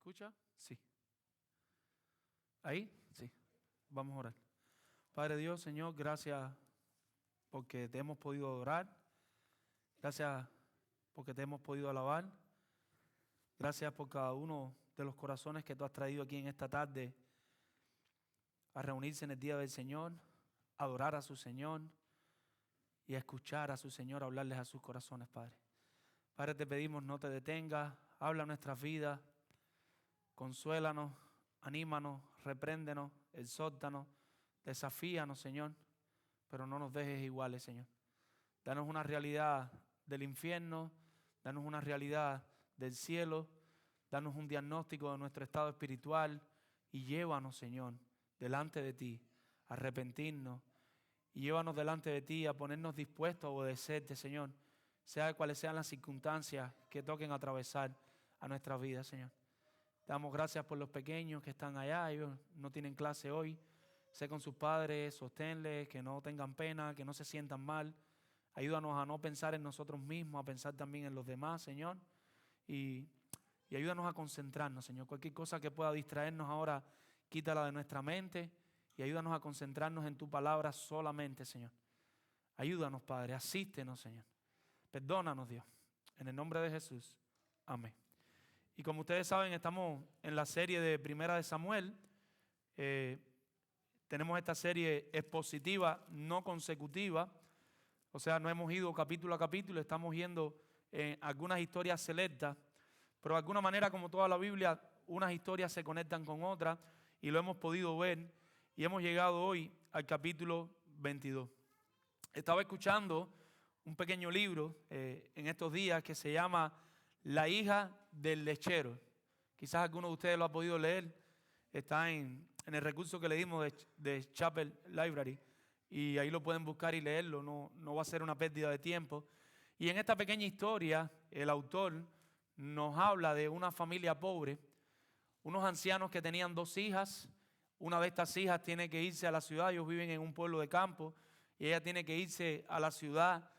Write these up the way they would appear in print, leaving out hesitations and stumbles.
escucha? Sí. ¿Ahí? Sí. Vamos a orar. Padre Dios, Señor, gracias porque te hemos podido adorar. Gracias porque te hemos podido alabar. Gracias por cada uno de los corazones que tú has traído aquí en esta tarde a reunirse en el día del Señor, a adorar a su Señor y a escuchar a su Señor, a hablarles a sus corazones, Padre. Padre, te pedimos no te detengas, habla nuestras vidas, consuélanos, anímanos, repréndenos, exhórtanos, desafíanos, Señor, pero no nos dejes iguales, Señor. Danos una realidad del infierno, danos una realidad del cielo, danos un diagnóstico de nuestro estado espiritual y llévanos, Señor, delante de ti, a arrepentirnos y llévanos delante de ti a ponernos dispuestos a obedecerte, Señor, sea cuales sean las circunstancias que toquen atravesar a nuestras vidas, Señor. Te damos gracias por los pequeños que están allá, ellos no tienen clase hoy. Sé con sus padres, sosténles, que no tengan pena, que no se sientan mal. Ayúdanos a no pensar en nosotros mismos, a pensar también en los demás, Señor. Y ayúdanos a concentrarnos, Señor. Cualquier cosa que pueda distraernos ahora, quítala de nuestra mente y ayúdanos a concentrarnos en tu palabra solamente, Señor. Ayúdanos, Padre, asístenos, Señor. Perdónanos, Dios. En el nombre de Jesús. Amén. Y como ustedes saben, estamos en la serie de Primera de Samuel. Tenemos esta serie expositiva, no consecutiva. O sea, no hemos ido capítulo a capítulo, estamos yendo algunas historias selectas. Pero de alguna manera, como toda la Biblia, unas historias se conectan con otras y lo hemos podido ver. Y hemos llegado hoy al capítulo 22. Estaba escuchando un pequeño libro en estos días que se llama La hija del lechero. Quizás alguno de ustedes lo ha podido leer. Está en el recurso que le dimos de Chapel Library. Y ahí lo pueden buscar y leerlo. No va a ser una pérdida de tiempo. Y en esta pequeña historia, el autor nos habla de una familia pobre, unos ancianos que tenían 2 hijas. Una de estas hijas tiene que irse a la ciudad, ellos viven en un pueblo de campo, y ella tiene que irse a la ciudad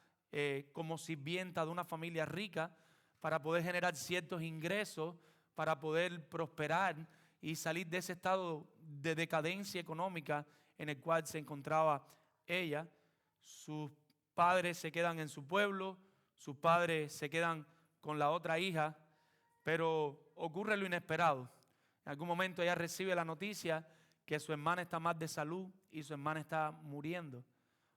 como sirvienta de una familia rica para poder generar ciertos ingresos, para poder prosperar y salir de ese estado de decadencia económica en el cual se encontraba ella. Sus padres se quedan en su pueblo, sus padres se quedan con la otra hija, pero ocurre lo inesperado. En algún momento ella recibe la noticia que su hermana está mal de salud y su hermana está muriendo.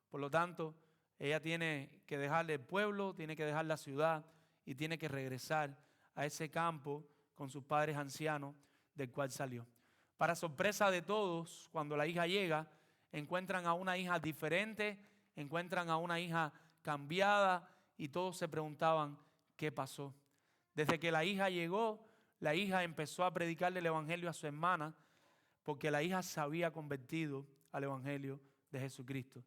Por lo tanto, ella tiene que dejar el pueblo, tiene que dejar la ciudad y tiene que regresar a ese campo con sus padres ancianos del cual salió. Para sorpresa de todos, cuando la hija llega, encuentran a una hija diferente, encuentran a una hija cambiada y todos se preguntaban qué pasó. Desde que la hija llegó, la hija empezó a predicarle el evangelio a su hermana porque la hija se había convertido al evangelio de Jesucristo.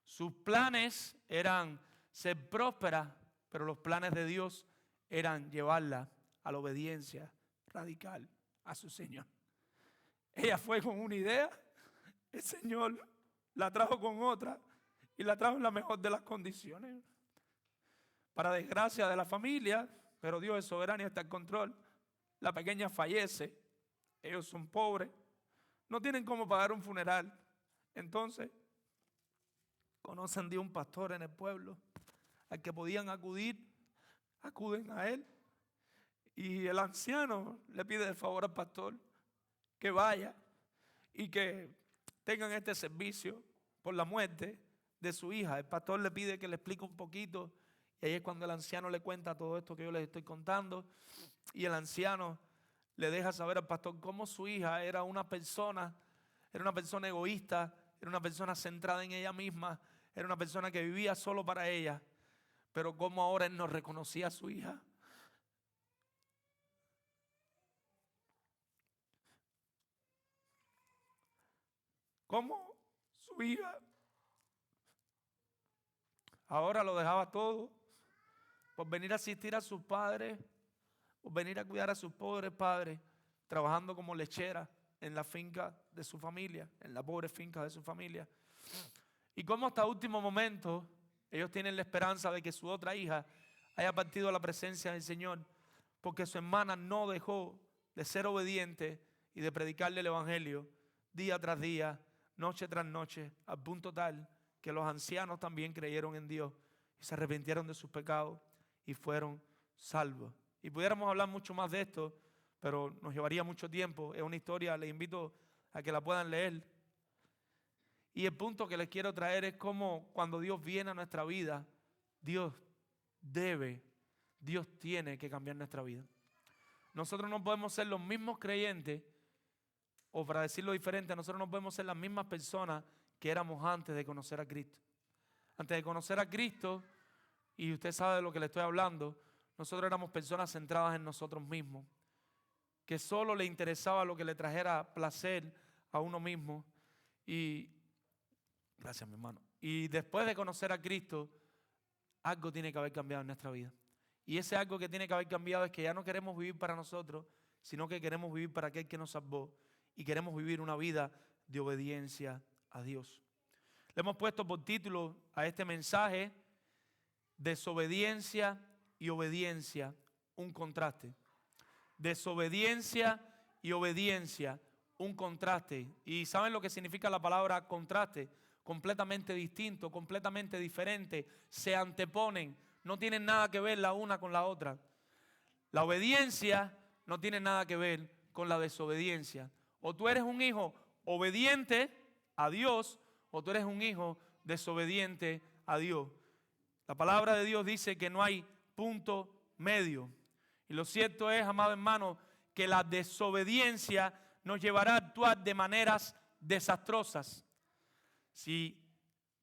Sus planes eran ser próspera, pero los planes de Dios eran llevarla a la obediencia radical a su Señor. Ella fue con una idea, el Señor la trajo con otra y la trajo en la mejor de las condiciones. Para desgracia de la familia, pero Dios es soberano y está en control, la pequeña fallece, ellos son pobres, no tienen cómo pagar un funeral. Entonces, conocen de un pastor en el pueblo al que podían acudir, acuden a él. Y el anciano le pide el favor al pastor que vaya y que tengan este servicio por la muerte de su hija. El pastor le pide que le explique un poquito y ahí es cuando el anciano le cuenta todo esto que yo les estoy contando. Y el anciano le deja saber al pastor cómo su hija era una persona egoísta, era una persona centrada en ella misma, era una persona que vivía solo para ella, pero cómo ahora él no reconocía a su hija. Cómo su hija ahora lo dejaba todo por venir a asistir a sus padres, por venir a cuidar a sus pobres padres, trabajando como lechera en la finca de su familia, en la pobre finca de su familia. Y cómo hasta último momento ellos tienen la esperanza de que su otra hija haya partido a la presencia del Señor, porque su hermana no dejó de ser obediente y de predicarle el evangelio día tras día, noche tras noche, al punto tal que los ancianos también creyeron en Dios y se arrepintieron de sus pecados y fueron salvos. Y pudiéramos hablar mucho más de esto, pero nos llevaría mucho tiempo. Es una historia, les invito a que la puedan leer. Y el punto que les quiero traer es cómo cuando Dios viene a nuestra vida, Dios tiene que cambiar nuestra vida. Nosotros no podemos ser los mismos creyentes, o para decirlo diferente, nosotros no podemos ser las mismas personas que éramos antes de conocer a Cristo. Antes de conocer a Cristo, y usted sabe de lo que le estoy hablando, nosotros éramos personas centradas en nosotros mismos, que solo le interesaba lo que le trajera placer a uno mismo. Y gracias, mi hermano. Y después de conocer a Cristo, algo tiene que haber cambiado en nuestra vida. Y ese algo que tiene que haber cambiado es que ya no queremos vivir para nosotros, sino que queremos vivir para aquel que nos salvó. Y queremos vivir una vida de obediencia a Dios. Le hemos puesto por título a este mensaje: desobediencia y obediencia, un contraste. Desobediencia y obediencia, un contraste. ¿Y saben lo que significa la palabra contraste? Completamente distinto, completamente diferente. Se anteponen, no tienen nada que ver la una con la otra. La obediencia no tiene nada que ver con la desobediencia. O tú eres un hijo obediente a Dios, o tú eres un hijo desobediente a Dios. La palabra de Dios dice que no hay punto medio. Y lo cierto es, amado hermano, que la desobediencia nos llevará a actuar de maneras desastrosas. Si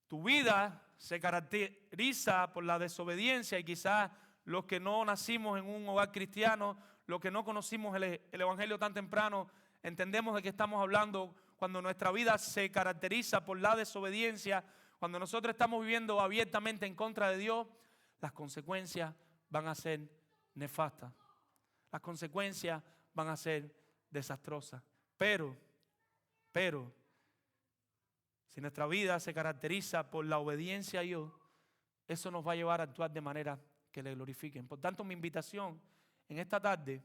tu vida se caracteriza por la desobediencia, y quizás los que no nacimos en un hogar cristiano, los que no conocimos el evangelio tan temprano, entendemos de qué estamos hablando cuando nuestra vida se caracteriza por la desobediencia. Cuando nosotros estamos viviendo abiertamente en contra de Dios, las consecuencias van a ser nefastas. Las consecuencias van a ser desastrosas. Pero, si nuestra vida se caracteriza por la obediencia a Dios, eso nos va a llevar a actuar de manera que le glorifiquen. Por tanto, mi invitación en esta tarde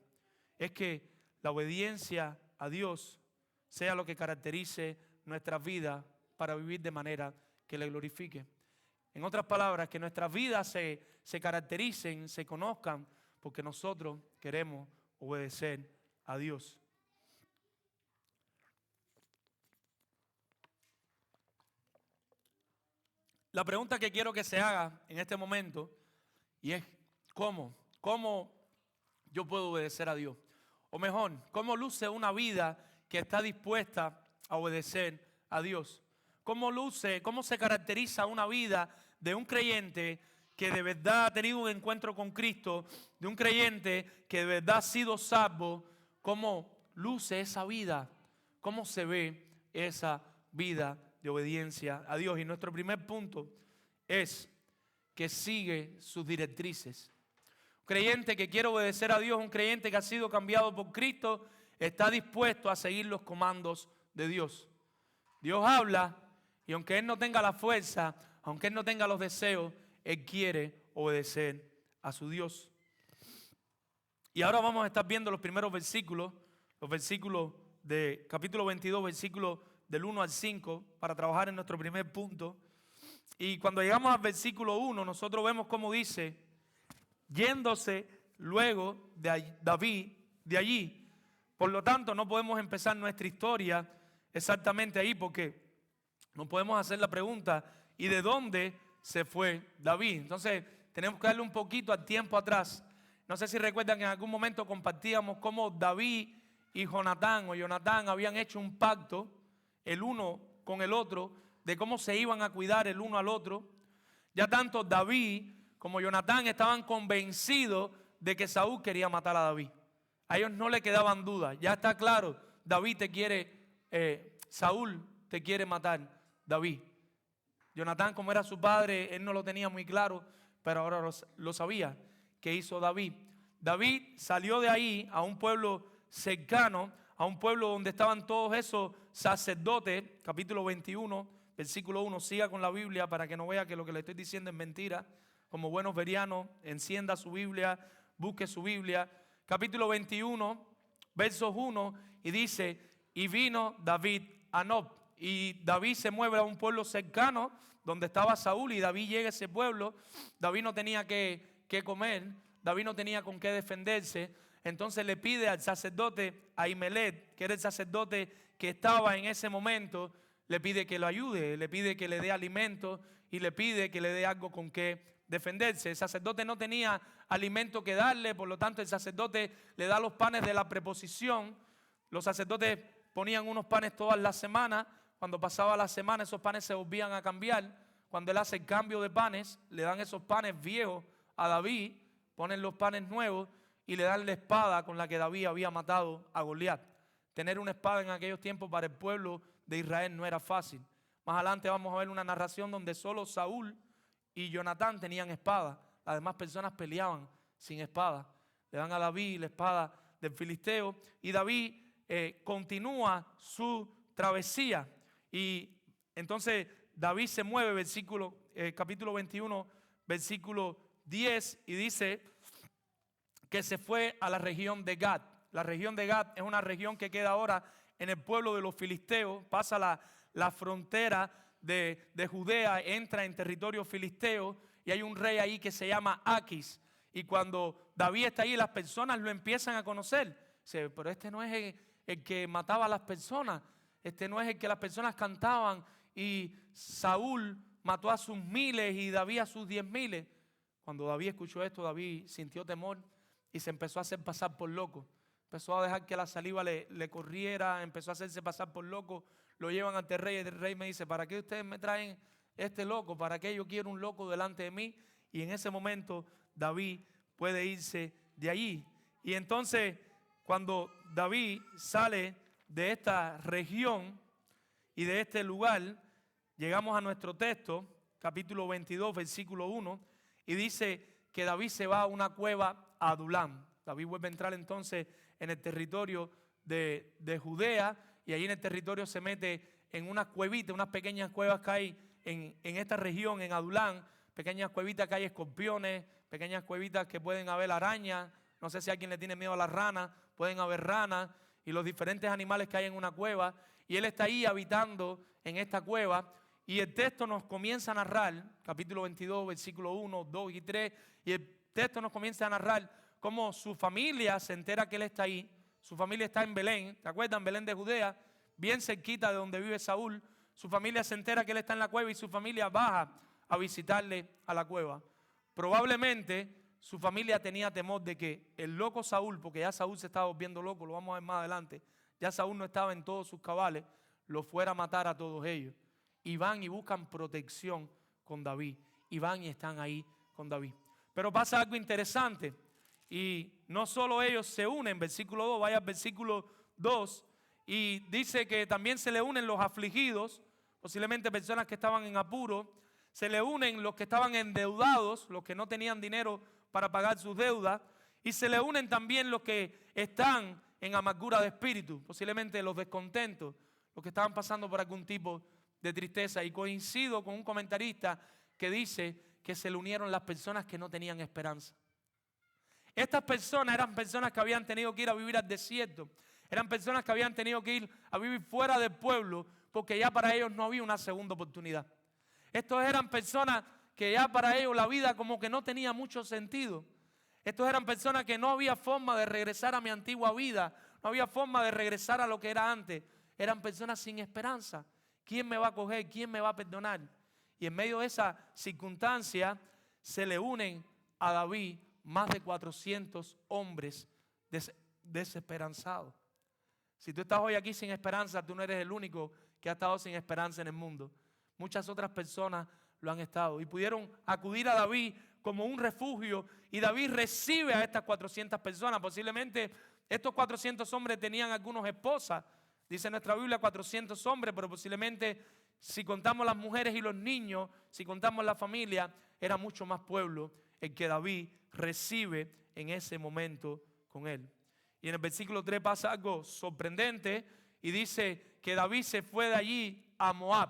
es que la obediencia a Dios sea lo que caracterice nuestras vidas para vivir de manera que le glorifique. En otras palabras, que nuestras vidas se caractericen, se conozcan, porque nosotros queremos obedecer a Dios. La pregunta que quiero que se haga en este momento, y es ¿cómo yo puedo obedecer a Dios? O mejor, ¿cómo luce una vida que está dispuesta a obedecer a Dios? ¿Cómo se caracteriza una vida de un creyente que de verdad ha tenido un encuentro con Cristo, de un creyente que de verdad ha sido salvo? ¿Cómo luce esa vida? ¿Cómo se ve esa vida de obediencia a Dios? Y nuestro primer punto es que sigue sus directrices. Un creyente que quiere obedecer a Dios, un creyente que ha sido cambiado por Cristo, está dispuesto a seguir los comandos de Dios. Dios habla y aunque Él no tenga la fuerza, aunque Él no tenga los deseos, Él quiere obedecer a su Dios. Y ahora vamos a estar viendo los primeros versículos, los versículos de capítulo 22, versículos del 1 al 5, para trabajar en nuestro primer punto. Y cuando llegamos al versículo 1, nosotros vemos cómo dice: yéndose luego de David de allí. Por lo tanto, no podemos empezar nuestra historia exactamente ahí, porque no podemos hacer la pregunta: ¿y de dónde se fue David? Entonces, tenemos que darle un poquito al tiempo atrás. No sé si recuerdan que en algún momento compartíamos cómo David y Jonatán habían hecho un pacto, el uno con el otro, de cómo se iban a cuidar el uno al otro. Ya tanto David como Jonatán estaban convencidos de que Saúl quería matar a David. A ellos no le quedaban dudas. Ya está claro, David te quiere, Saúl te quiere matar, David. Jonatán, como era su padre, él no lo tenía muy claro, pero ahora lo sabía. ¿Qué hizo David? David salió de ahí a un pueblo cercano, a un pueblo donde estaban todos esos sacerdotes. Capítulo 21, versículo 1. Siga con la Biblia para que no vea que lo que le estoy diciendo es mentira. Como buenos verianos, encienda su Biblia, busque su Biblia. Capítulo 21, versos 1, y dice, y vino David a Nob. Y David se mueve a un pueblo cercano donde estaba Saúl, y David llega a ese pueblo. David no tenía que comer, David no tenía con qué defenderse. Entonces le pide al sacerdote Ahimelech, que era el sacerdote que estaba en ese momento, le pide que lo ayude, le pide que le dé alimento y le pide que le dé algo con qué defenderse. El sacerdote no tenía alimento que darle, por lo tanto el sacerdote le da los panes de la preposición. Los sacerdotes ponían unos panes todas las semanas. Cuando pasaba la semana, esos panes se volvían a cambiar. Cuando él hace el cambio de panes, le dan esos panes viejos a David, ponen los panes nuevos y le dan la espada con la que David había matado a Goliat. Tener una espada en aquellos tiempos para el pueblo de Israel no era fácil. Más adelante vamos a ver una narración donde solo Saúl y Jonatán tenían espada. Las demás personas peleaban sin espada. Le dan a David la espada del filisteo y David continúa su travesía. Y entonces David se mueve, capítulo 21, versículo 10, y dice que se fue a la región de Gad. La región de Gad es una región que queda ahora en el pueblo de los filisteos, pasa la frontera de Judea, entra en territorio filisteo, y hay un rey ahí que se llama Aquis. Y cuando David está ahí, las personas lo empiezan a conocer. Dice, pero este no es el que mataba a las personas, este no es el que las personas cantaban, y Saúl mató a sus miles y David a sus 10,000. Cuando David escuchó esto, David sintió temor y se empezó a hacer pasar por loco. Empezó a dejar que la saliva le corriera, empezó a hacerse pasar por loco. Lo llevan ante el rey y el rey me dice, ¿para qué ustedes me traen este loco? ¿Para qué yo quiero un loco delante de mí? Y en ese momento David puede irse de allí. Y entonces cuando David sale de esta región y de este lugar, llegamos a nuestro texto, capítulo 22, versículo 1, y dice que David se va a una cueva a Adulam. David vuelve a entrar entonces en el territorio de Judea, y ahí en el territorio se mete en unas cuevitas, unas pequeñas cuevas que hay en esta región, en Adulam, pequeñas cuevitas que hay escorpiones, pequeñas cuevitas que pueden haber arañas, no sé si a alguien le tiene miedo a las ranas, pueden haber ranas y los diferentes animales que hay en una cueva, y él está ahí habitando en esta cueva, y el texto nos comienza a narrar, capítulo 22, versículo 1, 2 y 3, y el texto nos comienza a narrar cómo su familia se entera que él está ahí. Su familia está en Belén, ¿te acuerdan? Belén de Judea, bien cerquita de donde vive Saúl. Su familia se entera que él está en la cueva y su familia baja a visitarle a la cueva. Probablemente su familia tenía temor de que el loco Saúl, porque ya Saúl se estaba volviendo loco, lo vamos a ver más adelante, ya Saúl no estaba en todos sus cabales, lo fuera a matar a todos ellos. Y van y buscan protección con David, y van y están ahí con David. Pero pasa algo interesante, y no solo ellos se unen, versículo 2, vaya al versículo 2, y dice que también se le unen los afligidos, posiblemente personas que estaban en apuro, se le unen los que estaban endeudados, los que no tenían dinero para pagar sus deudas, y se le unen también los que están en amargura de espíritu, posiblemente los descontentos, los que estaban pasando por algún tipo de tristeza. Y coincido con un comentarista que dice que se le unieron las personas que no tenían esperanza. Estas personas eran personas que habían tenido que ir a vivir al desierto, eran personas que habían tenido que ir a vivir fuera del pueblo, porque ya para ellos no había una segunda oportunidad. Estos eran personas que ya para ellos la vida como que no tenía mucho sentido. Estos eran personas que no había forma de regresar a mi antigua vida, no había forma de regresar a lo que era antes. Eran personas sin esperanza. ¿Quién me va a coger? ¿Quién me va a perdonar? Y en medio de esa circunstancia se le unen a David más de 400 hombres desesperanzados. Si tú estás hoy aquí sin esperanza, tú no eres el único que ha estado sin esperanza en el mundo. Muchas otras personas lo han estado y pudieron acudir a David como un refugio, y David recibe a estas 400 personas. Posiblemente estos 400 hombres tenían algunas esposas, dice nuestra Biblia 400 hombres, pero posiblemente si contamos las mujeres y los niños, si contamos la familia, era mucho más pueblo el que David recibe en ese momento con él. Y en el versículo 3 pasa algo sorprendente y dice que David se fue de allí a Moab.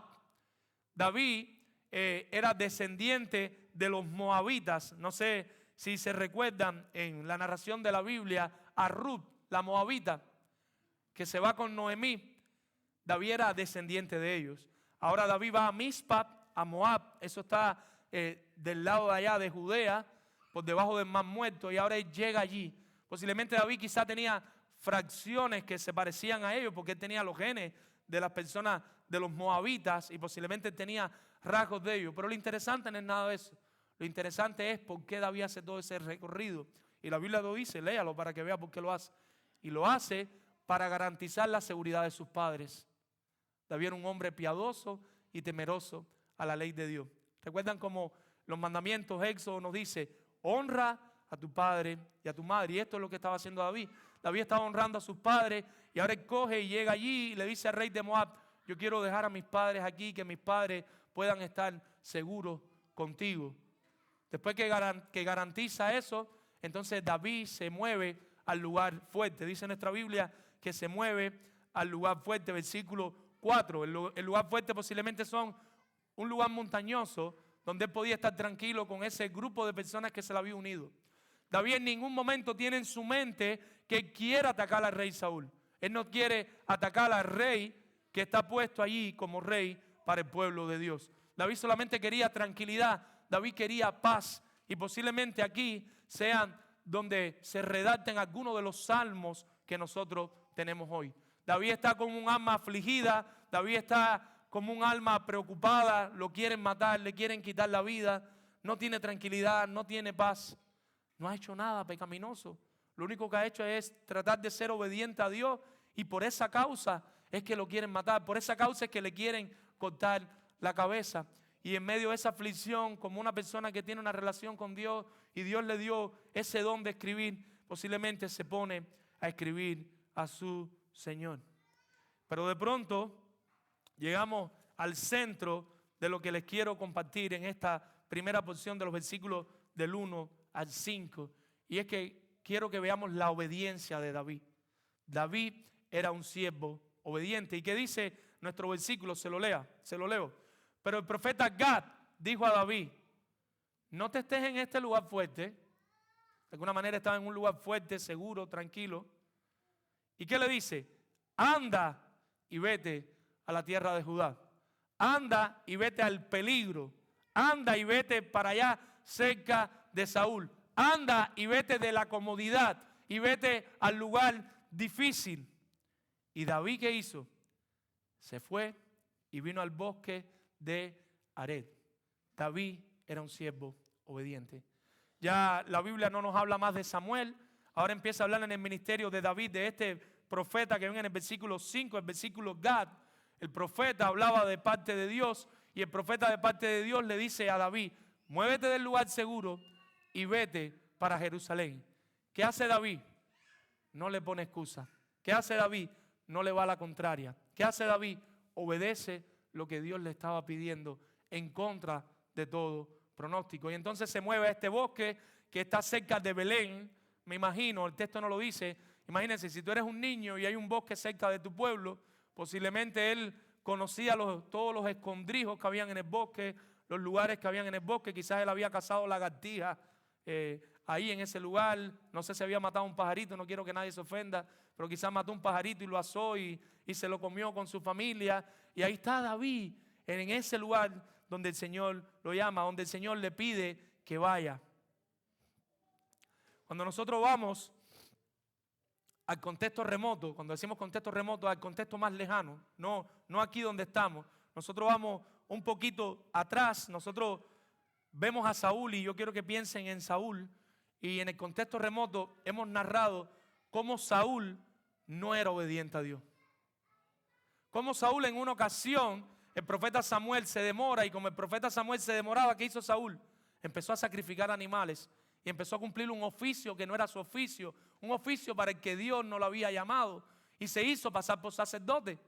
David era descendiente de los moabitas. No sé si se recuerdan en la narración de la Biblia a Ruth, la moabita. que se va con Noemí, David era descendiente de ellos. Ahora David va a Mizpa, a Moab, eso está del lado de allá de Judea, por debajo del Mar Muerto, y ahora él llega allí. Posiblemente David quizá tenía fracciones que se parecían a ellos, porque él tenía los genes de las personas de los moabitas y posiblemente tenía rasgos de ellos. Pero lo interesante no es nada de eso. Lo interesante es por qué David hace todo ese recorrido. Y la Biblia lo dice, léalo para que vea por qué lo hace. Y lo hace para garantizar la seguridad de sus padres. David era un hombre piadoso y temeroso a la ley de Dios. ¿Recuerdan cómo los mandamientos, Éxodo nos dice, honra a tu padre y a tu madre? Y esto es lo que estaba haciendo David. David estaba honrando a sus padres y ahora él coge y llega allí y le dice al rey de Moab, yo quiero dejar a mis padres aquí, que mis padres puedan estar seguros contigo. Después que garantiza eso, entonces David se mueve al lugar fuerte. Dice nuestra Biblia que se mueve al lugar fuerte, versículo 4. El lugar fuerte posiblemente son un lugar montañoso donde él podía estar tranquilo con ese grupo de personas que se le había unido. David en ningún momento tiene en su mente que quiera atacar al rey Saúl. Él no quiere atacar al rey que está puesto allí como rey para el pueblo de Dios. David solamente quería tranquilidad, David quería paz, y posiblemente aquí sean donde se redacten algunos de los salmos que nosotros tenemos hoy. David está como un alma afligida, David está como un alma preocupada, lo quieren matar, le quieren quitar la vida, no tiene tranquilidad, no tiene paz, no ha hecho nada pecaminoso. Lo único que ha hecho es tratar de ser obediente a Dios y por esa causa es que lo quieren matar, por esa causa es que le quieren cortar la cabeza. Y en medio de esa aflicción, como una persona que tiene una relación con Dios y Dios le dio ese don de escribir, posiblemente se pone a escribir a su Señor. Pero de pronto llegamos al centro de lo que les quiero compartir en esta primera porción de los versículos del 1 al 5. Y es que quiero que veamos la obediencia de David. David era un siervo obediente. ¿Y qué dice nuestro versículo? Se lo leo. Pero el profeta Gad dijo a David, no te estés en este lugar fuerte. De alguna manera estaba en un lugar fuerte, seguro, tranquilo. ¿Y qué le dice? Anda y vete a la tierra de Judá. Anda y vete al peligro. Anda y vete para allá cerca de Saúl. Anda y vete de la comodidad y vete al lugar difícil. ¿Y David qué hizo? Se fue y vino al bosque de Ared. David era un siervo obediente. Ya la Biblia no nos habla más de Samuel. Ahora empieza a hablar en el ministerio de David, de este profeta que ven en el versículo 5, el versículo Gad. El profeta hablaba de parte de Dios y el profeta de parte de Dios le dice a David, muévete del lugar seguro y vete para Jerusalén. ¿Qué hace David? No le pone excusa. ¿Qué hace David? No le va a la contraria. ¿Qué hace David? Obedece lo que Dios le estaba pidiendo en contra de todo pronóstico. Y entonces se mueve a este bosque que está cerca de Belén. Me imagino, el texto no lo dice. Imagínense, si tú eres un niño y hay un bosque cerca de tu pueblo, posiblemente él conocía todos los escondrijos que habían en el bosque, los lugares que habían en el bosque. Quizás él había cazado lagartijas ahí en ese lugar. No sé si había matado un pajarito, no quiero que nadie se ofenda, pero quizás mató un pajarito y lo asó y se lo comió con su familia. Y ahí está David, en ese lugar donde el Señor lo llama, donde el Señor le pide que vaya. Cuando nosotros vamos al contexto remoto, cuando decimos contexto remoto, al contexto más lejano, no aquí donde estamos, nosotros vamos un poquito atrás, nosotros vemos a Saúl y yo quiero que piensen en Saúl, y en el contexto remoto hemos narrado cómo Saúl no era obediente a Dios. Cómo Saúl en una ocasión, el profeta Samuel se demora, y como el profeta Samuel se demoraba, ¿qué hizo Saúl? Empezó a sacrificar animales y empezó a cumplir un oficio que no era su oficio, un oficio para el que Dios no lo había llamado, y se hizo pasar por sacerdote.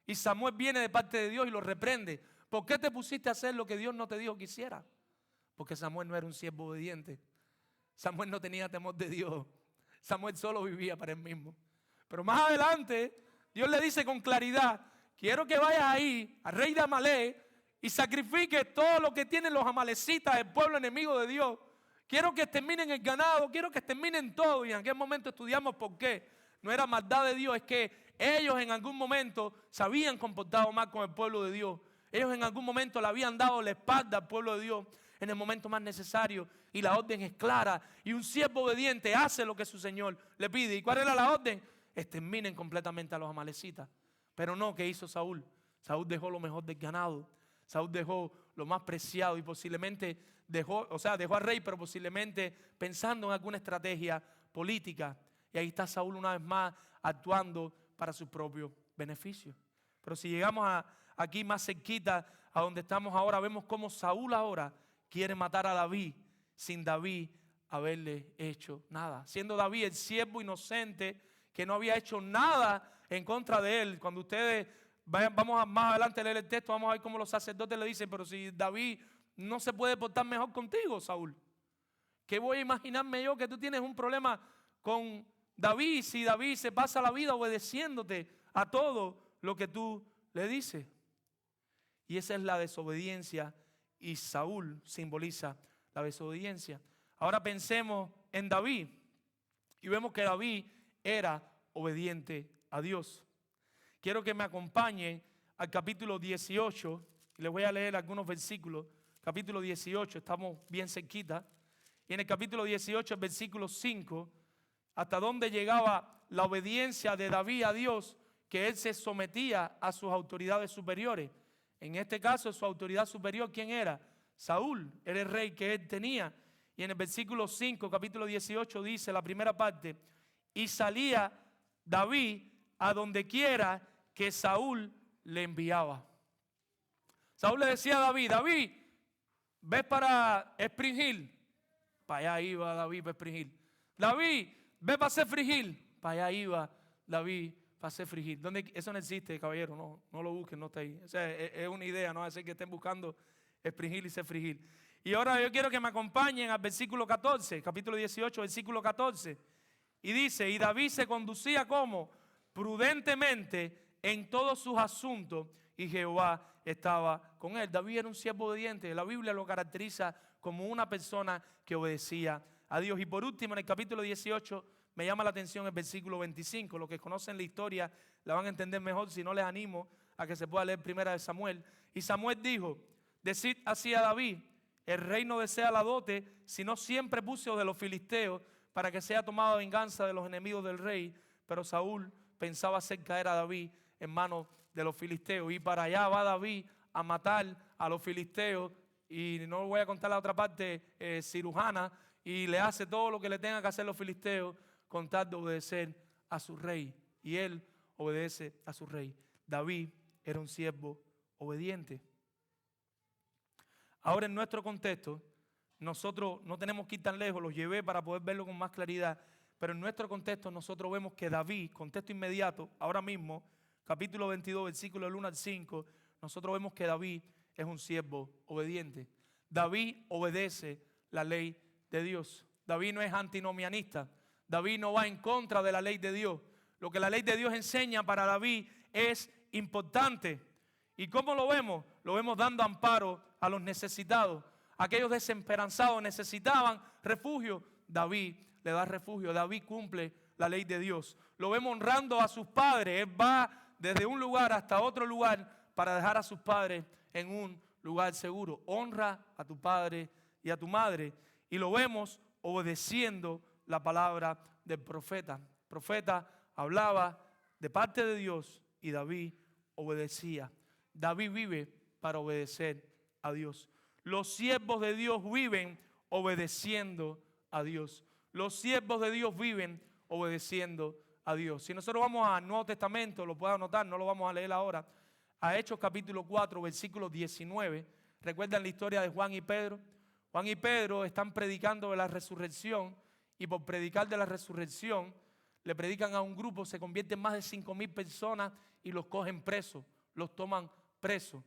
Y Samuel viene de parte de Dios y lo reprende. ¿Por qué te pusiste a hacer lo que Dios no te dijo que hiciera? Porque Samuel no era un siervo obediente. Samuel no tenía temor de Dios. Samuel solo vivía para él mismo. Pero más adelante, Dios le dice con claridad, quiero que vayas ahí al rey de Amalek y sacrifiques todo lo que tienen los amalecitas, el pueblo enemigo de Dios. Quiero que exterminen el ganado, quiero que exterminen todo. Y en aquel momento estudiamos por qué. No era maldad de Dios, es que ellos en algún momento se habían comportado mal con el pueblo de Dios. Ellos en algún momento le habían dado la espalda al pueblo de Dios en el momento más necesario. Y la orden es clara. Y un siervo obediente hace lo que su Señor le pide. ¿Y cuál era la orden? Exterminen completamente a los amalecitas. Pero no, ¿qué hizo Saúl? Saúl dejó lo mejor del ganado. Saúl dejó lo más preciado y posiblemente dejó al rey, pero posiblemente pensando en alguna estrategia política. Y ahí está Saúl una vez más actuando para su propio beneficio. Pero si llegamos aquí más cerquita a donde estamos ahora, vemos cómo Saúl ahora quiere matar a David sin David haberle hecho nada. Siendo David el siervo inocente que no había hecho nada en contra de él. Cuando ustedes vamos más adelante a leer el texto, vamos a ver cómo los sacerdotes le dicen, pero si David no se puede portar mejor contigo, Saúl, ¿qué voy a imaginarme yo que tú tienes un problema con David si David se pasa la vida obedeciéndote a todo lo que tú le dices? Y esa es la desobediencia y Saúl simboliza la desobediencia. Ahora pensemos en David y vemos que David era obediente a Dios. Quiero que me acompañen al capítulo 18 y les voy a leer algunos versículos. Capítulo 18, estamos bien cerquita. Y en el capítulo 18, el versículo 5, hasta dónde llegaba la obediencia de David a Dios, que él se sometía a sus autoridades superiores. En este caso, su autoridad superior, ¿quién era? Saúl, era el rey que él tenía. Y en el versículo 5, capítulo 18, dice la primera parte: y salía David a donde quiera que Saúl le enviaba. Saúl le decía a David: David, ¿ves para Spring Hill? Para allá iba David para Spring Hill. David, ¿ves para Zephyrhills Hill? Para allá iba David para Zephyrhills Hill. ¿Dónde? Eso no existe, caballero, no lo busquen, no está ahí. O sea, es una idea, no hace que estén buscando Spring Hill y Zephyrhills Hill. Y ahora yo quiero que me acompañen al versículo 14, capítulo 18, versículo 14. Y dice: y David se conducía como prudentemente en todos sus asuntos, y Jehová estaba con él. David era un siervo obediente. La Biblia lo caracteriza como una persona que obedecía a Dios. Y por último, en el capítulo 18, me llama la atención el versículo 25. Los que conocen la historia la van a entender mejor. Si no, les animo a que se pueda leer primera de Samuel. Y Samuel dijo: decid así a David: el rey no desea la dote, sino siempre puso de los filisteos, para que sea tomada venganza de los enemigos del rey. Pero Saúl pensaba hacer caer a David en manos de los filisteos. Y para allá va David a matar a los filisteos. Y no voy a contar la otra parte cirujana. Y le hace todo lo que le tengan que hacer los filisteos con tal de obedecer a su rey. Y él obedece a su rey. David era un siervo obediente. Ahora, en nuestro contexto, nosotros no tenemos que ir tan lejos, los llevé para poder verlo con más claridad, pero en nuestro contexto nosotros vemos que David, contexto inmediato, ahora mismo, capítulo 22, versículo del 1 al 5, nosotros vemos que David es un siervo obediente. David obedece la ley de Dios. David no es antinomianista. David no va en contra de la ley de Dios. Lo que la ley de Dios enseña para David es importante. ¿Y cómo lo vemos? Lo vemos dando amparo a los necesitados. Aquellos desesperanzados necesitaban refugio. David le da refugio. David cumple la ley de Dios. Lo vemos honrando a sus padres. Él va desde un lugar hasta otro lugar para dejar a sus padres en un lugar seguro. Honra a tu padre y a tu madre. Y lo vemos obedeciendo la palabra del profeta. El profeta hablaba de parte de Dios y David obedecía. David vive para obedecer a Dios. Los siervos de Dios viven obedeciendo a Dios. Los siervos de Dios viven obedeciendo a Dios. Si nosotros vamos al Nuevo Testamento, lo pueden anotar, no lo vamos a leer ahora, a Hechos capítulo 4, versículo 19. ¿Recuerdan la historia de Juan y Pedro? Juan y Pedro están predicando de la resurrección, y por predicar de la resurrección le predican a un grupo, se convierten más de 5,000 personas y los cogen presos, los toman presos.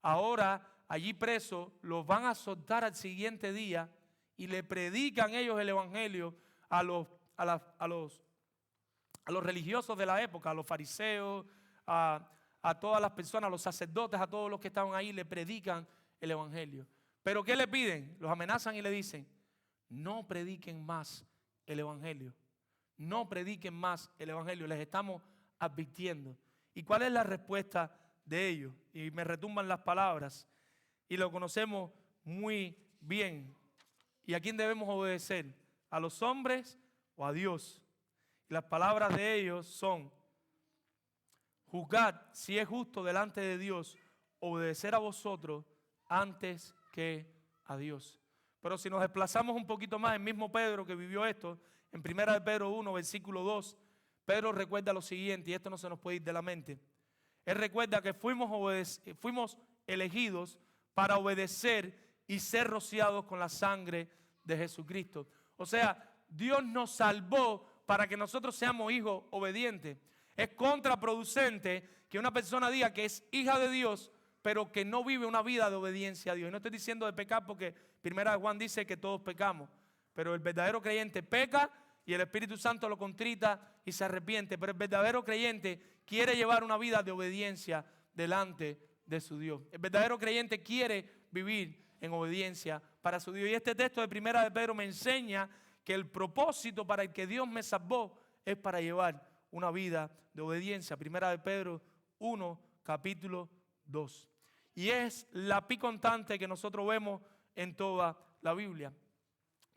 Ahora allí presos los van a soltar al siguiente día y le predican ellos el evangelio a los religiosos de la época, a los fariseos, a todas las personas, a los sacerdotes, a todos los que estaban ahí, le predican el evangelio. Pero ¿qué le piden? Los amenazan y le dicen: no prediquen más el evangelio. No prediquen más el evangelio. Les estamos advirtiendo. ¿Y cuál es la respuesta de ellos? Y me retumban las palabras, y lo conocemos muy bien. ¿Y a quién debemos obedecer? ¿A los hombres o a Dios? Y las palabras de ellos son: juzgad si es justo delante de Dios obedecer a vosotros antes que a Dios. Pero si nos desplazamos un poquito más, el mismo Pedro que vivió esto, en 1 de Pedro 1, versículo 2, Pedro recuerda lo siguiente, y esto no se nos puede ir de la mente. Él recuerda que fuimos elegidos para obedecer y ser rociados con la sangre de Jesucristo. O sea, Dios nos salvó para que nosotros seamos hijos obedientes. Es contraproducente que una persona diga que es hija de Dios, pero que no vive una vida de obediencia a Dios. Y no estoy diciendo de pecar, porque 1 Juan dice que todos pecamos, pero el verdadero creyente peca y el Espíritu Santo lo contrita y se arrepiente. Pero el verdadero creyente quiere llevar una vida de obediencia delante de su Dios. El verdadero creyente quiere vivir en obediencia para su Dios. Y este texto de 1 de Pedro me enseña que el propósito para el que Dios me salvó es para llevar una vida de obediencia. 1 de Pedro 1, capítulo 2. Y es la constante que nosotros vemos en toda la Biblia.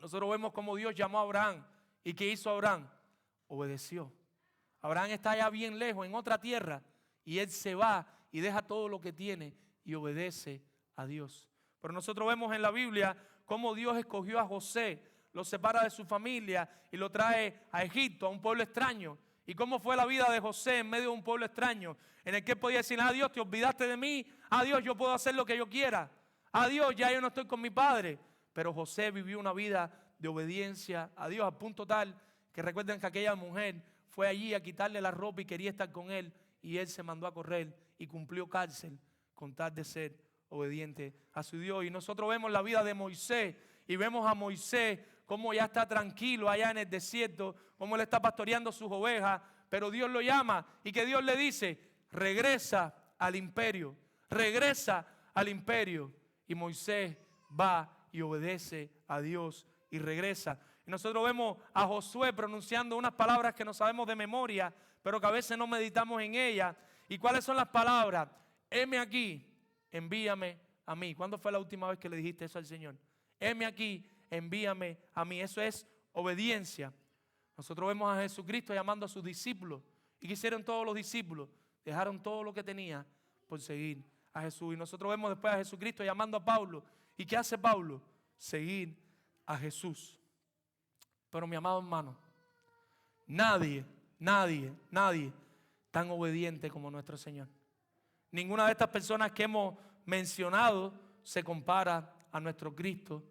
Nosotros vemos cómo Dios llamó a Abraham. ¿Y qué hizo Abraham? Obedeció. Abraham está allá bien lejos, en otra tierra, y él se va y deja todo lo que tiene y obedece a Dios. Pero nosotros vemos en la Biblia cómo Dios escogió a José, lo separa de su familia y lo trae a Egipto, a un pueblo extraño. ¿Y cómo fue la vida de José en medio de un pueblo extraño? En el que él podía decir: Dios, te olvidaste de mí. Dios, yo puedo hacer lo que yo quiera. Dios, ya yo no estoy con mi padre. Pero José vivió una vida de obediencia a Dios, al punto tal que recuerden que aquella mujer fue allí a quitarle la ropa y quería estar con él, y él se mandó a correr y cumplió cárcel con tal de ser obediente a su Dios. Y nosotros vemos la vida de Moisés, y vemos a Moisés cómo ya está tranquilo allá en el desierto, cómo él está pastoreando sus ovejas, pero Dios lo llama, y que Dios le dice: regresa al imperio, regresa al imperio. Y Moisés va y obedece a Dios y regresa. Y nosotros vemos a Josué pronunciando unas palabras que no sabemos de memoria, pero que a veces no meditamos en ellas. ¿Y cuáles son las palabras? Heme aquí, envíame a mí. ¿Cuándo fue la última vez que le dijiste eso al Señor? Heme aquí, envíame a mí. Eso es obediencia. Nosotros vemos a Jesucristo llamando a sus discípulos. ¿Y qué hicieron todos los discípulos? Dejaron todo lo que tenían por seguir a Jesús. Y nosotros vemos después a Jesucristo llamando a Pablo. ¿Y qué hace Pablo? Seguir a Jesús. Pero mi amado hermano, nadie tan obediente como nuestro Señor. Ninguna de estas personas que hemos mencionado se compara a nuestro Cristo.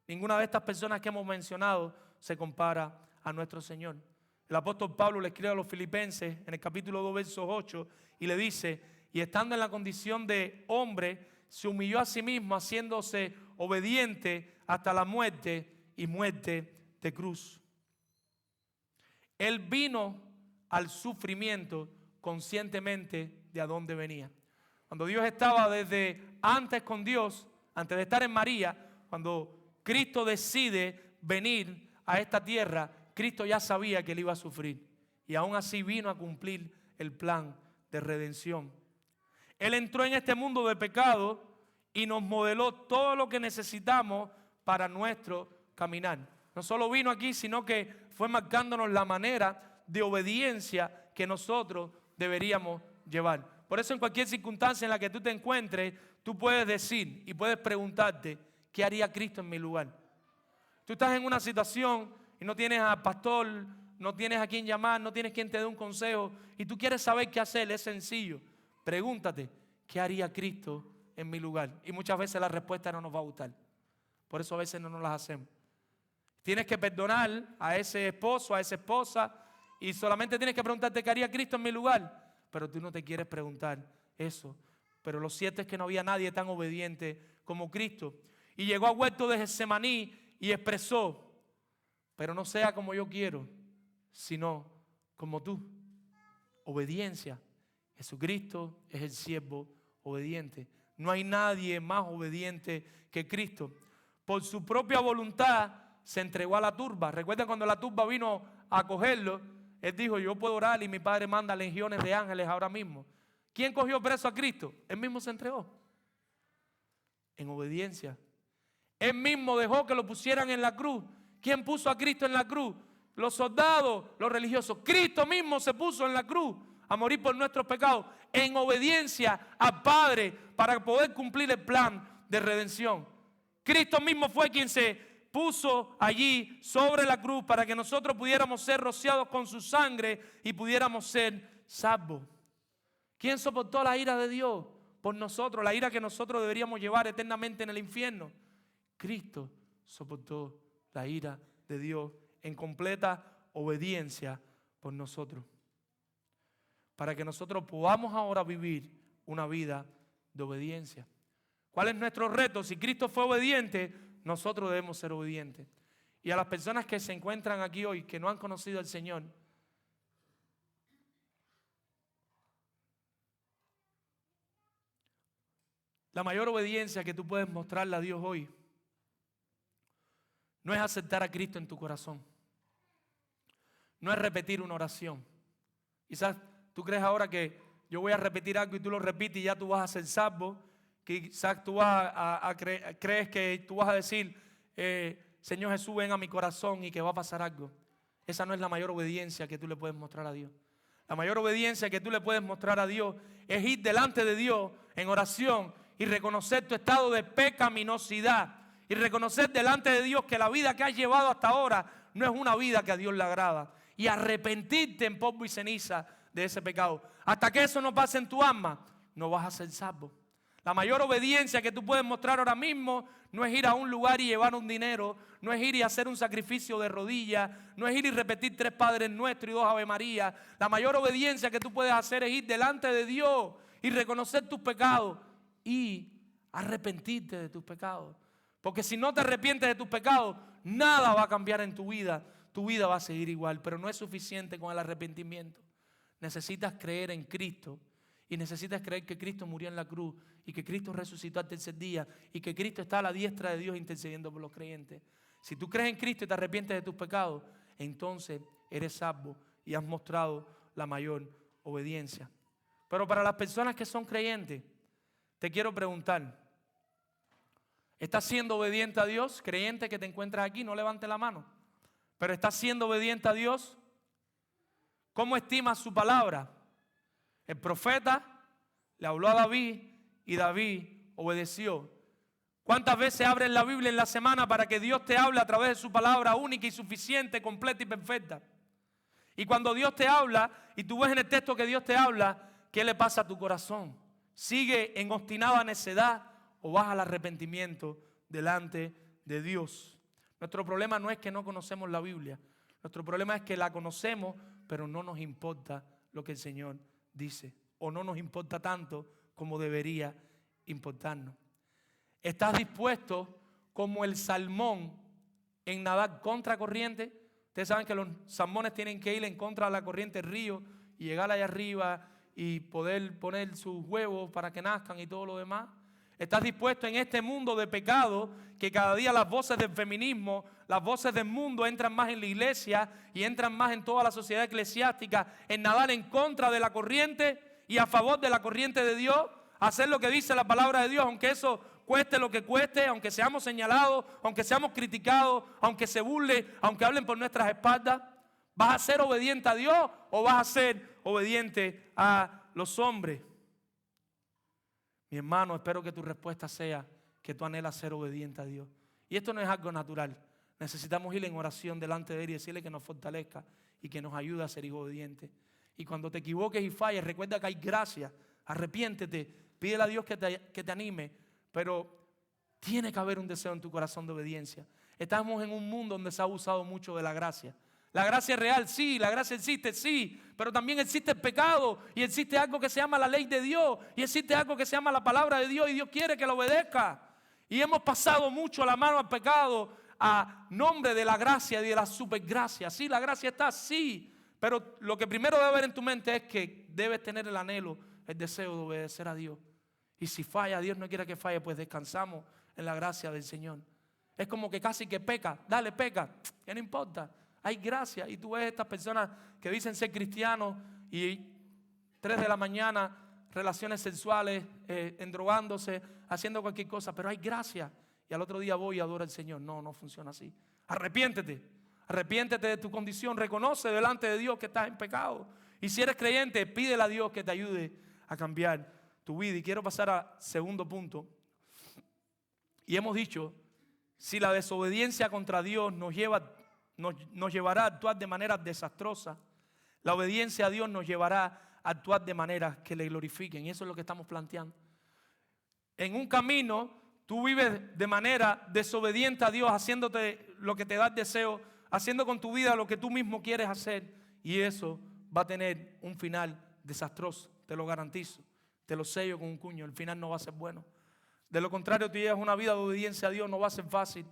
Ninguna de estas personas que hemos mencionado se compara a nuestro Señor. El apóstol Pablo le escribe a los Filipenses en el capítulo 2, versos 8, y le dice: y estando en la condición de hombre, se humilló a sí mismo, haciéndose obediente hasta la muerte, y muerte de cruz. Él vino al sufrimiento conscientemente de a dónde venía. Cuando Dios estaba desde antes con Dios, antes de estar en María, cuando Cristo decide venir a esta tierra, Cristo ya sabía que él iba a sufrir, y aún así vino a cumplir el plan de redención. Él entró en este mundo de pecado y nos modeló todo lo que necesitamos para nuestro caminar. No solo vino aquí, sino que fue marcándonos la manera de obediencia que nosotros deberíamos llevar. Por eso, en cualquier circunstancia en la que tú te encuentres, tú puedes decir y puedes preguntarte: ¿qué haría Cristo en mi lugar? Tú estás en una situación y no tienes al pastor, no tienes a quien llamar, no tienes quien te dé un consejo, y tú quieres saber qué hacer. Es sencillo. Pregúntate: ¿qué haría Cristo en mi lugar? Y muchas veces la respuesta no nos va a gustar. Por eso a veces no nos las hacemos. Tienes que perdonar a ese esposo, a esa esposa, y solamente tienes que preguntarte: ¿qué haría Cristo en mi lugar? Pero tú no te quieres preguntar eso. Pero lo cierto es que no había nadie tan obediente como Cristo. Y llegó al huerto de Getsemaní y expresó: pero no sea como yo quiero, sino como tú. Obediencia. Jesucristo es el siervo obediente. No hay nadie más obediente que Cristo. Por su propia voluntad se entregó a la turba. ¿Recuerdan cuando la turba vino a cogerlo? Él dijo, yo puedo orar y mi Padre manda legiones de ángeles ahora mismo. ¿Quién cogió preso a Cristo? Él mismo se entregó. En obediencia. Él mismo dejó que lo pusieran en la cruz. ¿Quién puso a Cristo en la cruz? Los soldados, los religiosos. Cristo mismo se puso en la cruz a morir por nuestros pecados en obediencia al Padre para poder cumplir el plan de redención. Cristo mismo fue quien se puso allí sobre la cruz para que nosotros pudiéramos ser rociados con su sangre y pudiéramos ser salvos. ¿Quién soportó la ira de Dios por nosotros? La ira que nosotros deberíamos llevar eternamente en el infierno. Cristo soportó la ira de Dios en completa obediencia por nosotros. Para que nosotros podamos ahora vivir una vida de obediencia. ¿Cuál es nuestro reto? Si Cristo fue obediente, nosotros debemos ser obedientes. Y a las personas que se encuentran aquí hoy, que no han conocido al Señor, la mayor obediencia que tú puedes mostrarle a Dios hoy no es aceptar a Cristo en tu corazón. No es repetir una oración. Quizás tú crees ahora que yo voy a repetir algo y tú lo repites y ya tú vas a ser salvo. Quizás tú crees que tú vas a decir, Señor Jesús, ven a mi corazón y que va a pasar algo. Esa no es la mayor obediencia que tú le puedes mostrar a Dios. La mayor obediencia que tú le puedes mostrar a Dios es ir delante de Dios en oración y reconocer tu estado de pecaminosidad y reconocer delante de Dios que la vida que has llevado hasta ahora no es una vida que a Dios le agrada y arrepentirte en polvo y ceniza de ese pecado. Hasta que eso no pase en tu alma, no vas a ser salvo. La mayor obediencia que tú puedes mostrar ahora mismo no es ir a un lugar y llevar un dinero, no es ir y hacer un sacrificio de rodillas, no es ir y repetir 3 Padres Nuestros y 2 Ave María. La mayor obediencia que tú puedes hacer es ir delante de Dios y reconocer tus pecados y arrepentirte de tus pecados. Porque si no te arrepientes de tus pecados, nada va a cambiar en tu vida. Tu vida va a seguir igual, pero no es suficiente con el arrepentimiento. Necesitas creer en Cristo y necesitas creer que Cristo murió en la cruz y que Cristo resucitó al tercer día y que Cristo está a la diestra de Dios intercediendo por los creyentes. Si tú crees en Cristo y te arrepientes de tus pecados, entonces eres salvo y has mostrado la mayor obediencia. Pero para las personas que son creyentes, te quiero preguntar, ¿estás siendo obediente a Dios? Creyente que te encuentras aquí, no levante la mano. Pero ¿estás siendo obediente a Dios? ¿Cómo estimas su palabra? El profeta le habló a David y David obedeció. ¿Cuántas veces abres la Biblia en la semana para que Dios te hable a través de su palabra única y suficiente, completa y perfecta? Y cuando Dios te habla y tú ves en el texto que Dios te habla, ¿qué le pasa a tu corazón? ¿Sigue en obstinada necedad o vas al arrepentimiento delante de Dios? Nuestro problema no es que no conocemos la Biblia. Nuestro problema es que la conocemos, pero no nos importa lo que el Señor dice. O no nos importa tanto como debería importarnos. ¿Estás dispuesto como el salmón en nadar contra corriente? Ustedes saben que los salmones tienen que ir en contra de la corriente del río y llegar allá arriba y poder poner sus huevos para que nazcan y todo lo demás. ¿Estás dispuesto en este mundo de pecado que cada día las voces del feminismo, las voces del mundo entran más en la iglesia y entran más en toda la sociedad eclesiástica en nadar en contra de la corriente y a favor de la corriente de Dios? Hacer lo que dice la palabra de Dios, aunque eso cueste lo que cueste, aunque seamos señalados, aunque seamos criticados, aunque se burlen, aunque hablen por nuestras espaldas. ¿Vas a ser obediente a Dios o vas a ser obediente a los hombres? Mi hermano, espero que tu respuesta sea que tú anhelas ser obediente a Dios. Y esto no es algo natural. Necesitamos ir en oración delante de Él y decirle que nos fortalezca y que nos ayude a ser hijos obedientes. Y cuando te equivoques y falles, recuerda que hay gracia. Arrepiéntete, pídele a Dios que te anime, pero tiene que haber un deseo en tu corazón de obediencia. Estamos en un mundo donde se ha abusado mucho de la gracia. La gracia es real, sí, la gracia existe, sí, pero también existe el pecado y existe algo que se llama la ley de Dios y existe algo que se llama la palabra de Dios y Dios quiere que lo obedezca. Y hemos pasado mucho la mano al pecado a nombre de la gracia y de la supergracia. Sí, la gracia está, sí, pero lo que primero debe haber en tu mente es que debes tener el anhelo, el deseo de obedecer a Dios. Y si falla, Dios no quiere que falle, pues descansamos en la gracia del Señor. Es como que casi que peca, dale, peca, que no importa. hay gracia. Y tú ves estas personas que dicen ser cristianos y 3 de la mañana, relaciones sexuales, endrogándose, haciendo cualquier cosa, pero hay gracia. Y al otro día voy y adoro al Señor. No, no funciona así. Arrepiéntete de tu condición, reconoce delante de Dios que estás en pecado. Y si eres creyente, pídele a Dios que te ayude a cambiar tu vida. Y quiero pasar al segundo punto. Y hemos dicho, si la desobediencia contra Dios nos llevará a actuar de manera desastrosa, la obediencia a Dios nos llevará a actuar de maneras que le glorifiquen. Y eso es lo que estamos planteando. En un camino, tú vives de manera desobediente a Dios, haciéndote lo que te da el deseo, haciendo con tu vida lo que tú mismo quieres hacer. Y eso va a tener un final desastroso, te lo garantizo. Te lo sello con un cuño, el final no va a ser bueno. De lo contrario, tú llevas una vida de obediencia a Dios, no va a ser fácil,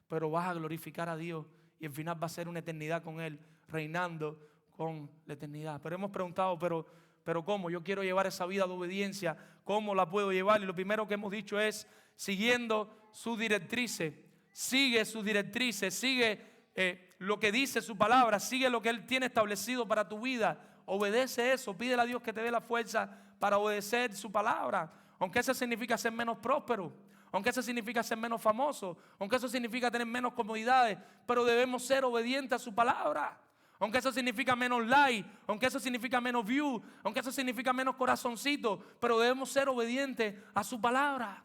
pero vas a glorificar a Dios y el final va a ser una eternidad con Él, reinando con la eternidad. Pero hemos preguntado, pero ¿cómo? Yo quiero llevar esa vida de obediencia, ¿cómo la puedo llevar? Y lo primero que hemos dicho es siguiendo sus directrices. Sigue sus directrices, sigue lo que dice su palabra, sigue lo que Él tiene establecido para tu vida. Obedece eso, pídele a Dios que te dé la fuerza para obedecer su palabra. Aunque eso significa ser menos próspero, aunque eso significa ser menos famoso, aunque eso significa tener menos comodidades, pero debemos ser obedientes a su palabra. Aunque eso significa menos like, aunque eso significa menos view, aunque eso significa menos corazoncito, pero debemos ser obedientes a su palabra.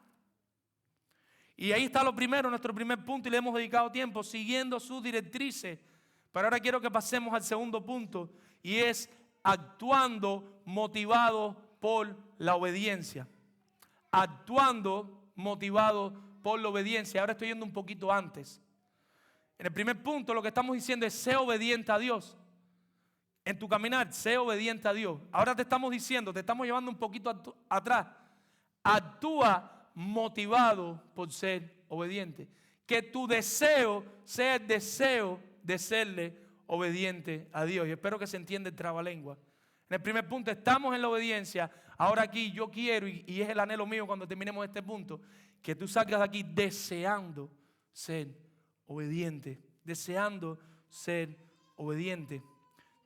Y ahí está lo primero, nuestro primer punto, y le hemos dedicado tiempo siguiendo sus directrices. Pero ahora quiero que pasemos al segundo punto, y es actuando motivado por la obediencia. Actuando motivado por la obediencia. Ahora estoy yendo un poquito antes. En el primer punto lo que estamos diciendo es sé obediente a Dios. En tu caminar, sé obediente a Dios. Ahora te estamos diciendo, te estamos llevando un poquito atrás. Actúa motivado por ser obediente. Que tu deseo sea el deseo de serle obediente a Dios. Y espero que se entienda el trabalengua. En el primer punto estamos en la obediencia. Ahora aquí yo quiero, y es el anhelo mío cuando terminemos este punto, que tú salgas de aquí deseando ser obediente. Deseando ser obediente.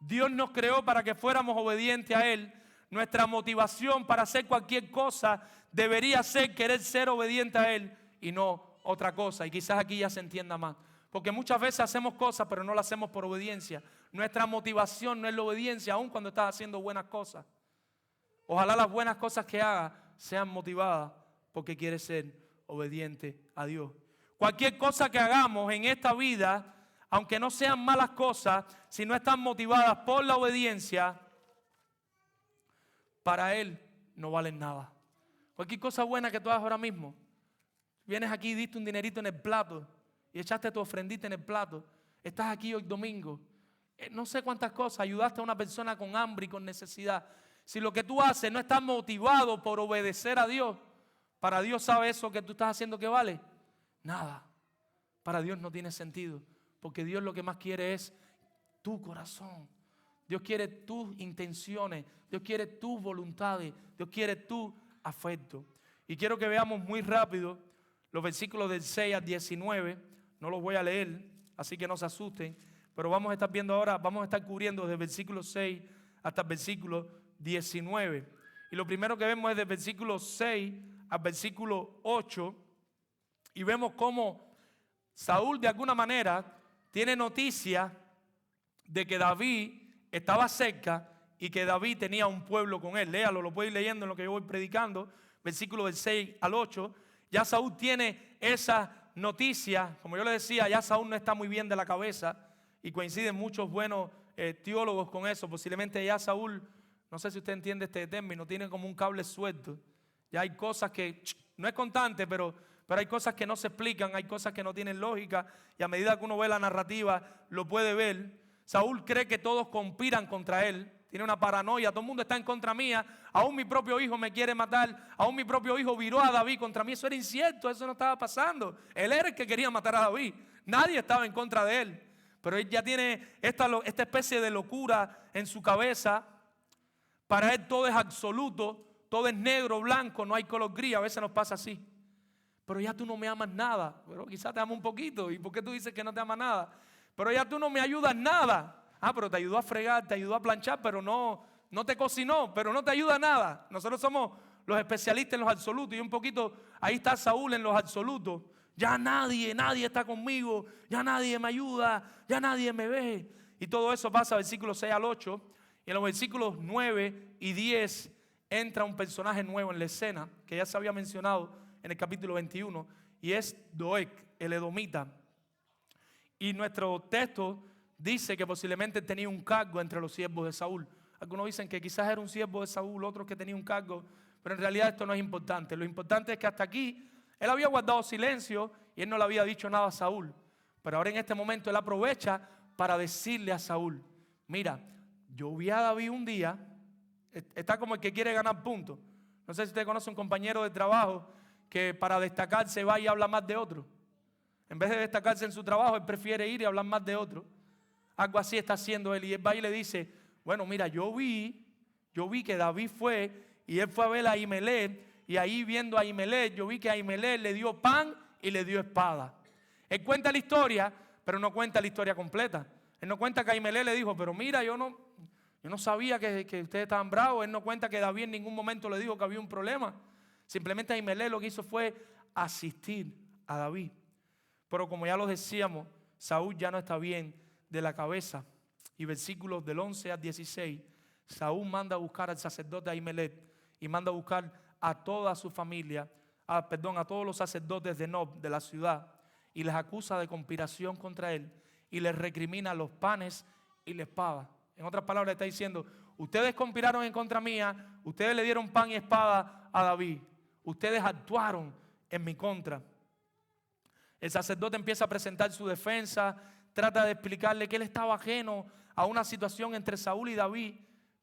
Dios nos creó para que fuéramos obedientes a Él. Nuestra motivación para hacer cualquier cosa debería ser querer ser obediente a Él y no otra cosa. Y quizás aquí ya se entienda más. Porque muchas veces hacemos cosas pero no las hacemos por obediencia. Nuestra motivación no es la obediencia, aun cuando estás haciendo buenas cosas. Ojalá las buenas cosas que hagas sean motivadas porque quieres ser obediente a Dios. Cualquier cosa que hagamos en esta vida, aunque no sean malas cosas, si no están motivadas por la obediencia, para Él no valen nada. Cualquier cosa buena que tú hagas ahora mismo, vienes aquí y diste un dinerito en el plato y echaste tu ofrendita en el plato, estás aquí hoy domingo, no sé cuántas cosas, ayudaste a una persona con hambre y con necesidad. Si lo que tú haces no está motivado por obedecer a Dios, para Dios sabe eso que tú estás haciendo que vale, nada. Para Dios no tiene sentido, porque Dios lo que más quiere es tu corazón. Dios quiere tus intenciones, Dios quiere tus voluntades, Dios quiere tu afecto. Y quiero que veamos muy rápido los versículos del 6 al 19. No los voy a leer, así que no se asusten. Pero vamos a estar viendo ahora, vamos a estar cubriendo desde el versículo 6 hasta el versículo 19. Y lo primero que vemos es del versículo 6 al versículo 8. Y vemos cómo Saúl de alguna manera tiene noticia de que David estaba cerca y que David tenía un pueblo con él. Léalo, lo puede ir leyendo en lo que yo voy predicando. Versículo del 6 al 8. Ya Saúl tiene esa noticia. Como yo le decía, ya Saúl no está muy bien de la cabeza. Y coinciden muchos buenos teólogos con eso. Posiblemente ya Saúl, no sé si usted entiende este término, tiene como un cable suelto. Ya hay cosas que, no es constante, pero hay cosas que no se explican, hay cosas que no tienen lógica. Y a medida que uno ve la narrativa, lo puede ver. Saúl cree que todos conspiran contra él. Tiene una paranoia, todo el mundo está en contra mía. Aún mi propio hijo me quiere matar. Aún mi propio hijo viró a David contra mí. Eso era incierto, eso no estaba pasando. Él era el que quería matar a David. Nadie estaba en contra de él. Pero él ya tiene esta especie de locura en su cabeza. Para él todo es absoluto, todo es negro, blanco, no hay color gris. A veces nos pasa así. Pero ya tú no me amas nada. Pero quizás te amo un poquito. ¿Y por qué tú dices que no te amas nada? pero ya tú no me ayudas nada. Ah, pero te ayudó a fregar, te ayudó a planchar, pero no te cocinó, pero no te ayuda nada. Nosotros somos los especialistas en los absolutos y un poquito ahí está Saúl en los absolutos. Ya nadie está conmigo, ya nadie me ayuda, ya nadie me ve. Y todo eso pasa versículos 6 al 8. Y en los versículos 9 y 10 entra un personaje nuevo en la escena que ya se había mencionado en el capítulo 21 y es Doeg, el edomita. Y nuestro texto dice que posiblemente tenía un cargo entre los siervos de Saúl. Algunos dicen que quizás era un siervo de Saúl, otros que tenía un cargo, pero en realidad esto no es importante. Lo importante es que hasta aquí él había guardado silencio y él no le había dicho nada a Saúl. Pero ahora en este momento él aprovecha para decirle a Saúl: mira, yo vi a David un día, está como el que quiere ganar puntos. No sé si usted conoce un compañero de trabajo que para destacarse va y habla más de otro. En vez de destacarse en su trabajo, él prefiere ir y hablar más de otro. Algo así está haciendo él. Y él va y le dice: bueno, mira, yo vi que David fue y él fue a ver a Ahimelech. Y ahí viendo a Ahimelech, yo vi que Ahimelech le dio pan y le dio espada. Él cuenta la historia, pero no cuenta la historia completa. Él no cuenta que Ahimelech le dijo: pero mira, yo no sabía que ustedes estaban bravos. Él no cuenta que David en ningún momento le dijo que había un problema. Simplemente Ahimelech lo que hizo fue asistir a David. Pero como ya lo decíamos, Saúl ya no está bien de la cabeza. Y versículos del 11 al 16, Saúl manda a buscar al sacerdote Ahimelech y manda a buscar a toda su familia, a todos los sacerdotes de Nob, de la ciudad, y les acusa de conspiración contra él y les recrimina los panes y la espada. En otras palabras está diciendo: ustedes conspiraron en contra mía, ustedes le dieron pan y espada a David, ustedes actuaron en mi contra. El sacerdote empieza a presentar su defensa, trata de explicarle que él estaba ajeno a una situación entre Saúl y David,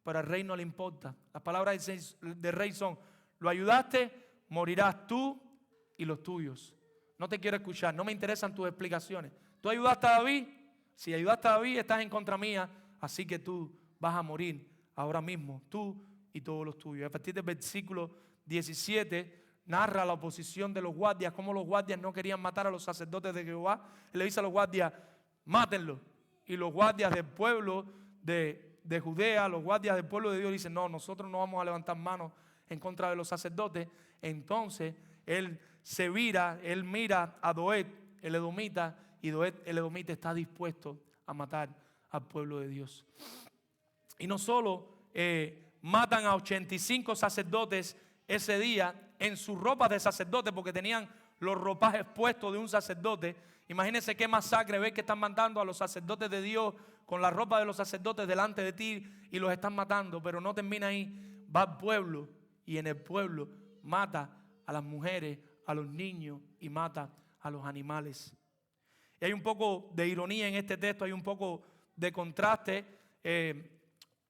pero al rey no le importa. Las palabras del rey son: lo ayudaste, morirás tú y los tuyos. No te quiero escuchar, no me interesan tus explicaciones. ¿Tú ayudaste a David? Si ayudaste a David, estás en contra mía, así que tú vas a morir ahora mismo, tú y todos los tuyos. A partir del versículo 17 narra la oposición de los guardias, cómo los guardias no querían matar a los sacerdotes de Jehová. Él le dice a los guardias: mátenlo. Y los guardias del pueblo de Judea, los guardias del pueblo de Dios dicen: no, nosotros no vamos a levantar manos en contra de los sacerdotes. Entonces él se vira, él mira a Doeg, el edomita, y Doeg, el edomita, está dispuesto a matar al pueblo de Dios. Y no solo matan a 85 sacerdotes ese día en sus ropas de sacerdote, porque tenían los ropajes puestos de un sacerdote. Imagínense qué masacre ver que están matando a los sacerdotes de Dios con la ropa de los sacerdotes delante de ti y los están matando. Pero no termina ahí, va al pueblo y en el pueblo mata a las mujeres, a los niños y mata a los animales. Y hay un poco de ironía en este texto, hay un poco de contraste.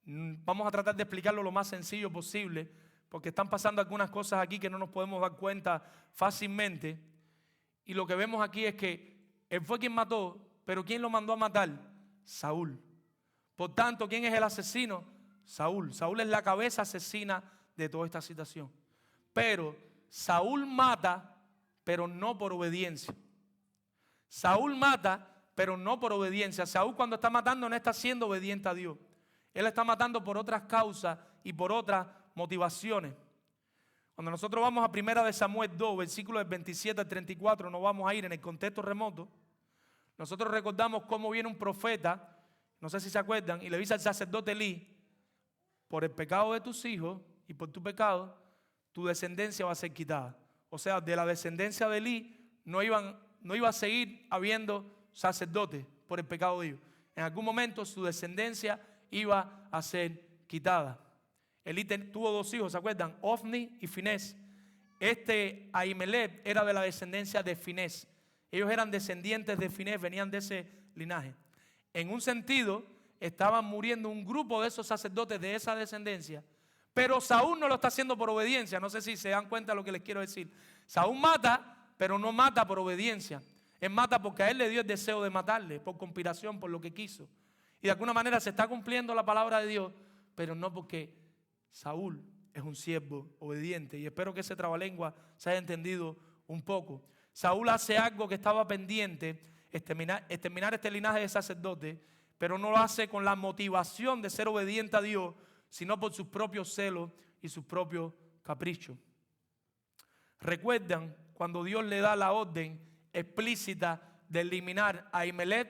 Vamos a tratar de explicarlo lo más sencillo posible, porque están pasando algunas cosas aquí que no nos podemos dar cuenta fácilmente. Y lo que vemos aquí es que él fue quien mató, pero ¿quién lo mandó a matar? Saúl. Por tanto, ¿quién es el asesino? Saúl. Saúl es la cabeza asesina de toda esta situación. Pero Saúl mata, pero no por obediencia. Saúl mata, pero no por obediencia. Saúl, cuando está matando, no está siendo obediente a Dios. Él está matando por otras causas y por otras motivaciones. Cuando nosotros vamos a 1 Samuel 2, versículos del 27 al 34, no vamos a ir en el contexto remoto. Nosotros recordamos cómo viene un profeta, no sé si se acuerdan, y le dice al sacerdote Elí: por el pecado de tus hijos y por tu pecado, tu descendencia va a ser quitada. O sea, de la descendencia de Elí no iba a seguir habiendo sacerdotes por el pecado de ellos. En algún momento su descendencia iba a ser quitada. Elí tuvo dos hijos, ¿se acuerdan? Ofni y Finés. Ahimelech era de la descendencia de Finés. Ellos eran descendientes de Finés, venían de ese linaje. En un sentido, estaban muriendo un grupo de esos sacerdotes de esa descendencia, pero Saúl no lo está haciendo por obediencia. No sé si se dan cuenta de lo que les quiero decir. Saúl mata, pero no mata por obediencia. Él mata porque a él le dio el deseo de matarle, por conspiración, por lo que quiso. Y de alguna manera se está cumpliendo la palabra de Dios, pero no porque Saúl es un siervo obediente. Y espero que ese trabalengua se haya entendido un poco. Saúl hace algo que estaba pendiente. exterminar este linaje de sacerdotes, pero no lo hace con la motivación de ser obediente a Dios, sino por sus propios celos y sus propios caprichos. ¿Recuerdan cuando Dios le da la orden explícita de eliminar a Ahimelech?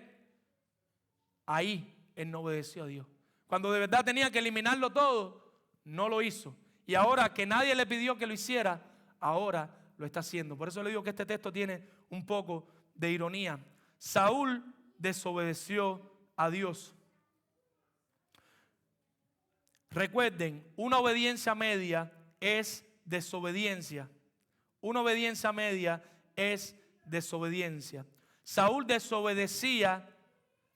Ahí él no obedeció a Dios. Cuando de verdad tenía que eliminarlo todo, no lo hizo. Y ahora que nadie le pidió que lo hiciera, ahora lo está haciendo. Por eso le digo que este texto tiene un poco de ironía. Saúl desobedeció a Dios. Recuerden, una obediencia media es desobediencia. Una obediencia media es desobediencia. Saúl desobedecía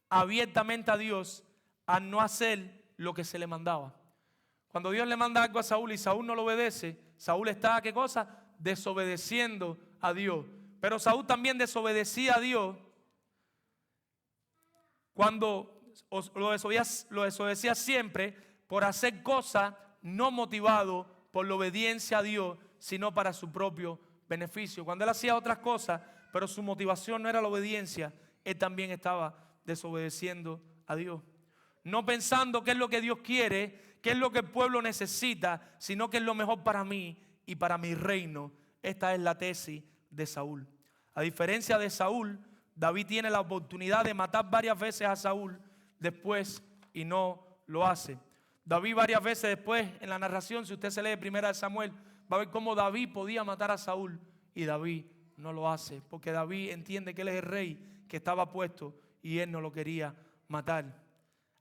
abiertamente a Dios al no hacer lo que se le mandaba. Cuando Dios le manda algo a Saúl y Saúl no lo obedece, Saúl está, ¿qué cosa? Desobedeciendo a Dios. Pero Saúl también desobedecía a Dios cuando lo desobedecía siempre por hacer cosas no motivado por la obediencia a Dios, sino para su propio beneficio. Cuando él hacía otras cosas, pero su motivación no era la obediencia, él también estaba desobedeciendo a Dios. No pensando qué es lo que Dios quiere, qué es lo que el pueblo necesita, sino qué es lo mejor para mí y para mi reino. Esta es la tesis de Saúl. A diferencia de Saúl, David tiene la oportunidad de matar varias veces a Saúl después y no lo hace. David varias veces después en la narración, si usted se lee 1 Samuel, va a ver cómo David podía matar a Saúl y David no lo hace, porque David entiende que él es el rey que estaba puesto y él no lo quería matar.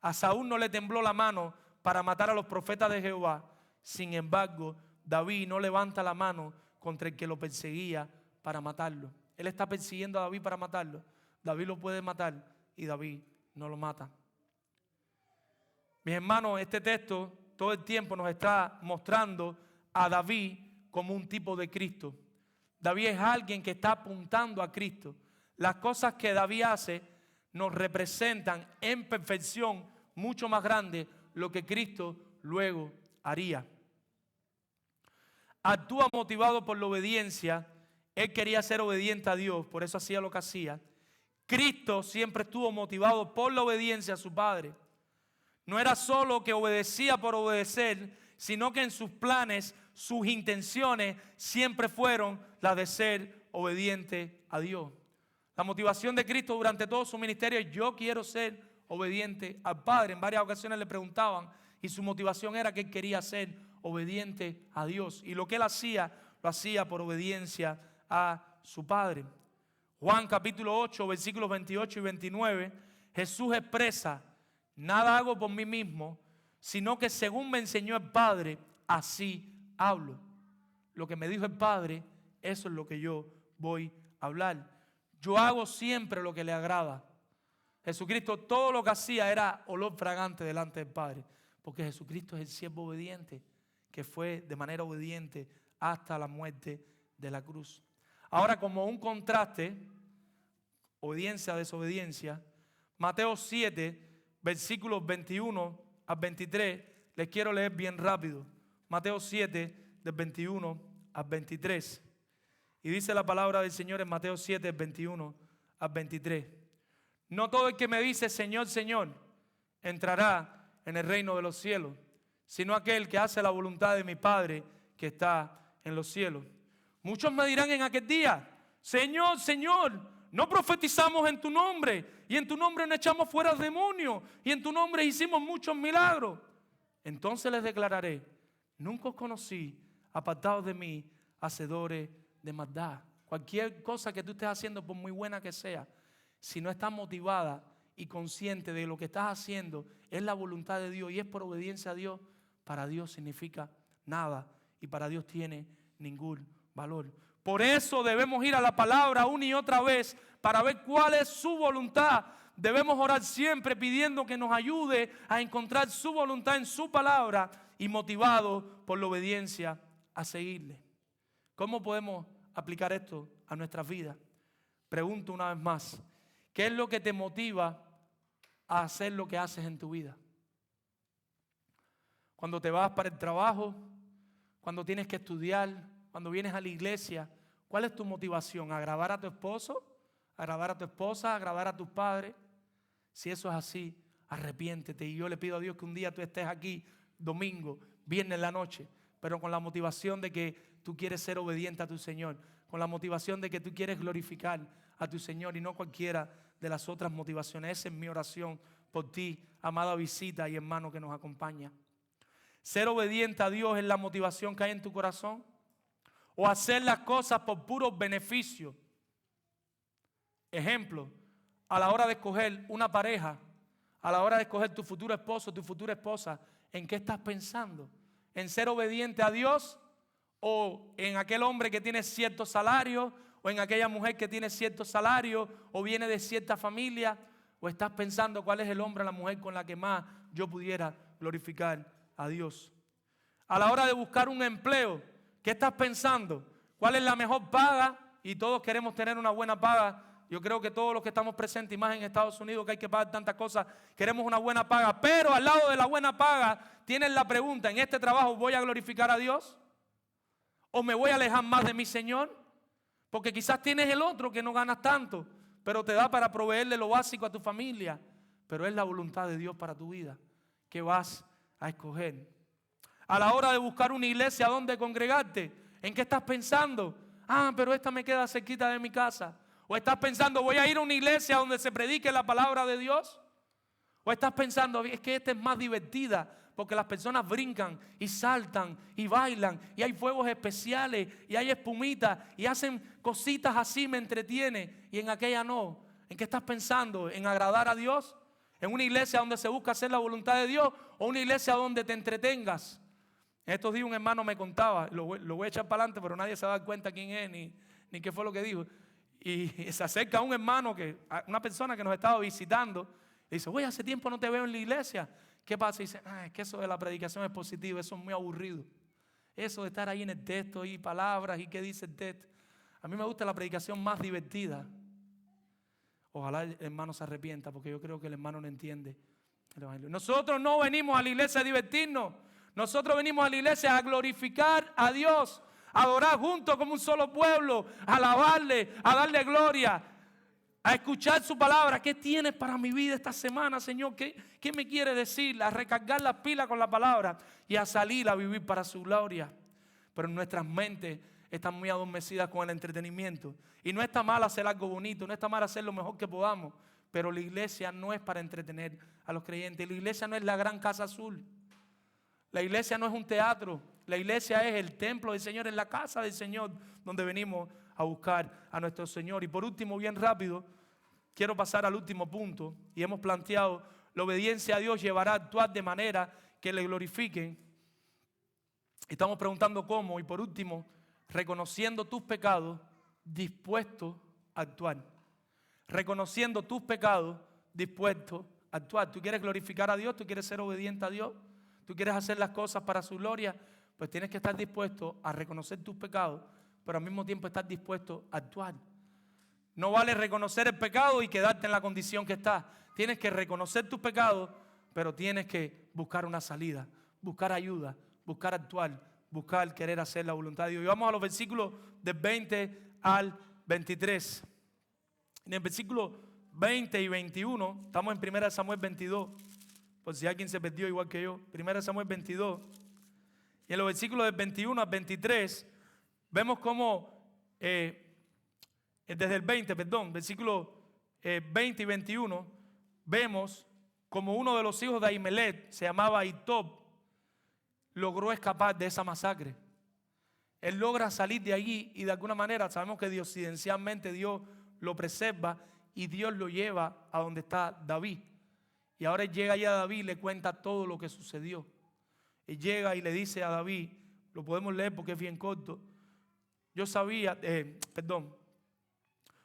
A Saúl no le tembló la mano para matar a los profetas de Jehová. Sin embargo, David no levanta la mano contra el que lo perseguía para matarlo. Él está persiguiendo a David para matarlo. David lo puede matar y David no lo mata. Mis hermanos, este texto todo el tiempo nos está mostrando a David como un tipo de Cristo. David es alguien que está apuntando a Cristo. Las cosas que David hace nos representan en perfección mucho más grande lo que Cristo luego haría. Actúa motivado por la obediencia. Él quería ser obediente a Dios, por eso hacía lo que hacía. Cristo siempre estuvo motivado por la obediencia a su Padre. No era solo que obedecía por obedecer, sino que en sus planes, sus intenciones siempre fueron las de ser obediente a Dios. La motivación de Cristo durante todo su ministerio es: yo quiero ser obediente al Padre. En varias ocasiones le preguntaban y su motivación era que él quería ser obediente a Dios. Y lo que él hacía, lo hacía por obediencia a su Padre. Juan capítulo 8, versículos 28 y 29, Jesús expresa: nada hago por mí mismo, sino que según me enseñó el Padre, así hablo. Lo que me dijo el Padre, eso es lo que yo voy a hablar. Yo hago siempre lo que le agrada. Jesucristo todo lo que hacía era olor fragante delante del Padre, porque Jesucristo es el siervo obediente, que fue de manera obediente hasta la muerte de la cruz. Ahora, como un contraste, obediencia, desobediencia, Mateo 7, versículos 21 a 23, les quiero leer bien rápido. Mateo 7, del 21 al 23. Y dice la palabra del Señor en Mateo 7, 21 al 23. No todo el que me dice Señor, Señor, entrará en el reino de los cielos, sino aquel que hace la voluntad de mi Padre que está en los cielos. Muchos me dirán en aquel día: Señor, Señor, no profetizamos en tu nombre, y en tu nombre no echamos fuera demonios, y en tu nombre hicimos muchos milagros. Entonces les declararé: nunca os conocí, apartados de mí, hacedores de maldad. Cualquier cosa que tú estés haciendo, por muy buena que sea, si no estás motivada y consciente de lo que estás haciendo es la voluntad de Dios y es por obediencia a Dios, para Dios significa nada y para Dios tiene ningún valor. Por eso debemos ir a la palabra una y otra vez para ver cuál es su voluntad. Debemos orar siempre pidiendo que nos ayude a encontrar su voluntad en su palabra y motivado por la obediencia a seguirle. ¿Cómo podemos aplicar esto a nuestras vidas? Pregunto una vez más: ¿qué es lo que te motiva a hacer lo que haces en tu vida? Cuando te vas para el trabajo, cuando tienes que estudiar, cuando vienes a la iglesia, ¿cuál es tu motivación? ¿Agradar a tu esposo? agradar a tu esposa, agradar a tus padres. Si eso es así, arrepiéntete. Y yo le pido a Dios que un día tú estés aquí, domingo, viernes en la noche, pero con la motivación de que tú quieres ser obediente a tu Señor, con la motivación de que tú quieres glorificar a tu Señor y no cualquiera de las otras motivaciones. Esa es mi oración por ti, amada visita y hermano que nos acompaña. Ser obediente a Dios es la motivación que hay en tu corazón, o hacer las cosas por puros beneficios. Ejemplo, a la hora de escoger una pareja, a la hora de escoger tu futuro esposo, tu futura esposa, ¿en qué estás pensando? ¿En ser obediente a Dios o en aquel hombre que tiene cierto salario o en aquella mujer que tiene cierto salario o viene de cierta familia? ¿O estás pensando cuál es el hombre o la mujer con la que más yo pudiera glorificar a Dios? A la hora de buscar un empleo, ¿qué estás pensando? ¿Cuál es la mejor paga? Y todos queremos tener una buena paga. Yo creo que todos los que estamos presentes, y más en Estados Unidos, que hay que pagar tantas cosas, queremos una buena paga. Pero al lado de la buena paga tienes la pregunta: ¿en este trabajo voy a glorificar a Dios? ¿O me voy a alejar más de mi Señor? Porque quizás tienes el otro que no ganas tanto, pero te da para proveerle lo básico a tu familia. Pero es la voluntad de Dios para tu vida que vas a escoger. A la hora de buscar una iglesia donde congregarte, ¿en qué estás pensando? Pero esta me queda cerquita de mi casa. ¿O estás pensando, voy a ir a una iglesia donde se predique la palabra de Dios? ¿O estás pensando, es que esta es más divertida porque las personas brincan y saltan y bailan y hay fuegos especiales y hay espumitas y hacen cositas así, me entretiene, y en aquella no? ¿En qué estás pensando? ¿En agradar a Dios? ¿En una iglesia donde se busca hacer la voluntad de Dios o una iglesia donde te entretengas? En estos días un hermano me contaba, lo voy a echar para adelante, pero nadie se va a dar cuenta quién es ni qué fue lo que dijo. Y se acerca a un hermano, una persona que nos estaba visitando, y dice, oye, hace tiempo no te veo en la iglesia. ¿Qué pasa? Y dice, es que eso de la predicación es positivo, eso es muy aburrido. Eso de estar ahí en el texto y palabras y qué dice el texto. A mí me gusta la predicación más divertida. Ojalá el hermano se arrepienta, porque yo creo que el hermano no entiende el evangelio. Nosotros no venimos a la iglesia a divertirnos. Nosotros venimos a la iglesia a glorificar a Dios, a adorar juntos como un solo pueblo, a alabarle, a darle gloria, a escuchar su palabra. ¿Qué tienes para mi vida esta semana, Señor? ¿Qué me quiere decir? A recargar las pilas con la palabra y a salir a vivir para su gloria. Pero nuestras mentes están muy adormecidas con el entretenimiento. Y no está mal hacer algo bonito, no está mal hacer lo mejor que podamos, pero la iglesia no es para entretener a los creyentes. La iglesia no es la gran casa azul. La iglesia no es un teatro. La iglesia es el templo del Señor, es la casa del Señor donde venimos a buscar a nuestro Señor. Y por último, bien rápido, quiero pasar al último punto. Y hemos planteado, la obediencia a Dios llevará a actuar de manera que le glorifiquen. Estamos preguntando cómo. Y por último, reconociendo tus pecados, dispuesto a actuar. Reconociendo tus pecados, dispuesto a actuar. ¿Tú quieres glorificar a Dios? ¿Tú quieres ser obediente a Dios? ¿Tú quieres hacer las cosas para su gloria? Pues tienes que estar dispuesto a reconocer tus pecados, pero al mismo tiempo estar dispuesto a actuar. No vale reconocer el pecado y quedarte en la condición que estás. Tienes que reconocer tus pecados, pero tienes que buscar una salida, buscar ayuda, buscar actuar, buscar querer hacer la voluntad de Dios. Y vamos a los versículos del 20 al 23. En el versículo 20 y 21, estamos en 1 Samuel 22. Por si alguien se perdió igual que yo. 1 Samuel 22. Y en los versículos del 21 al 23, vemos cómo, desde el 20, versículos 20 y 21, vemos como uno de los hijos de Ahimelech, se llamaba Ahitob, logró escapar de esa masacre. Él logra salir de allí y de alguna manera sabemos que diosidencialmente Dios lo preserva y Dios lo lleva a donde está David. Y ahora él llega allá a David y le cuenta todo lo que sucedió. Él llega y le dice a David, lo podemos leer porque es bien corto. Yo sabía,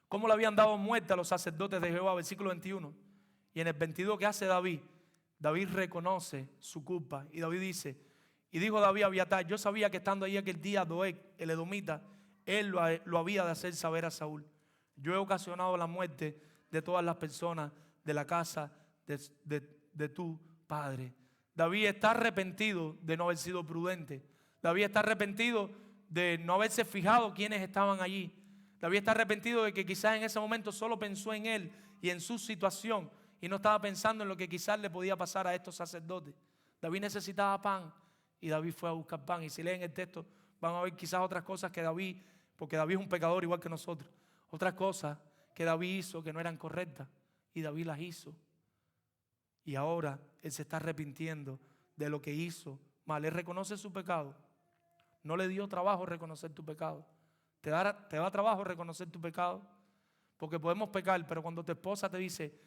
cómo le habían dado muerte a los sacerdotes de Jehová, versículo 21. Y en el 22, ¿qué hace David? David reconoce su culpa. Y David dice, y dijo David a Abiatar, yo sabía que estando ahí aquel día Doeg, el edomita, él lo había de hacer saber a Saúl. Yo he ocasionado la muerte de todas las personas de la casa de tu padre. David está arrepentido de no haber sido prudente. David está arrepentido de no haberse fijado quiénes estaban allí. David está arrepentido de que quizás en ese momento solo pensó en él y en su situación y no estaba pensando en lo que quizás le podía pasar a estos sacerdotes. David necesitaba pan y David fue a buscar pan. Y si leen el texto van a ver quizás otras cosas que David, porque David es un pecador igual que nosotros, otras cosas que David hizo que no eran correctas y David las hizo. Y ahora él se está arrepintiendo de lo que hizo mal. Él reconoce su pecado. No le dio trabajo reconocer tu pecado. ¿Te da trabajo reconocer tu pecado? Porque podemos pecar, pero cuando tu esposa te dice,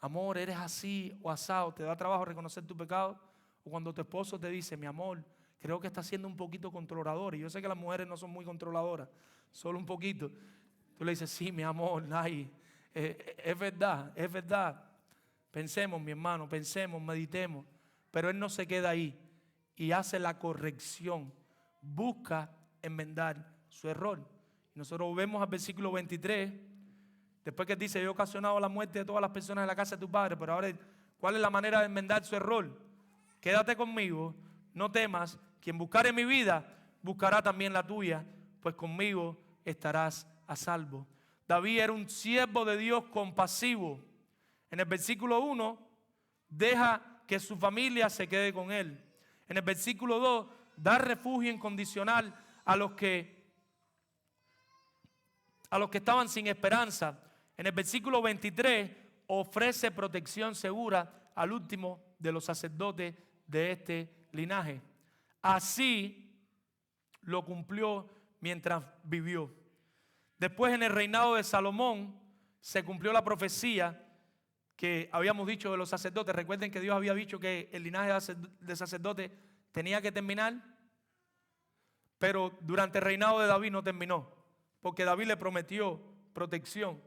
amor, eres así o asado, ¿te da trabajo reconocer tu pecado? O cuando tu esposo te dice, mi amor, creo que estás siendo un poquito controlador. Y yo sé que las mujeres no son muy controladoras, solo un poquito. Tú le dices, sí, mi amor, ay, es verdad, es verdad. Pensemos, mi hermano, pensemos, meditemos. Pero él no se queda ahí y hace la corrección. Busca enmendar su error. Nosotros vemos al versículo 23, después que dice, yo he ocasionado la muerte de todas las personas en la casa de tu padre, pero ahora, ¿cuál es la manera de enmendar su error? Quédate conmigo, no temas, quien buscare mi vida, buscará también la tuya, pues conmigo estarás a salvo. David era un siervo de Dios compasivo. En el versículo 1, deja que su familia se quede con él. En el versículo 2, da refugio incondicional a los que estaban sin esperanza. En el versículo 23, ofrece protección segura al último de los sacerdotes de este linaje. Así lo cumplió mientras vivió. Después, en el reinado de Salomón, se cumplió la profecía que habíamos dicho de los sacerdotes. Recuerden que Dios había dicho que el linaje de sacerdotes tenía que terminar, pero durante el reinado de David no terminó, porque David le prometió protección.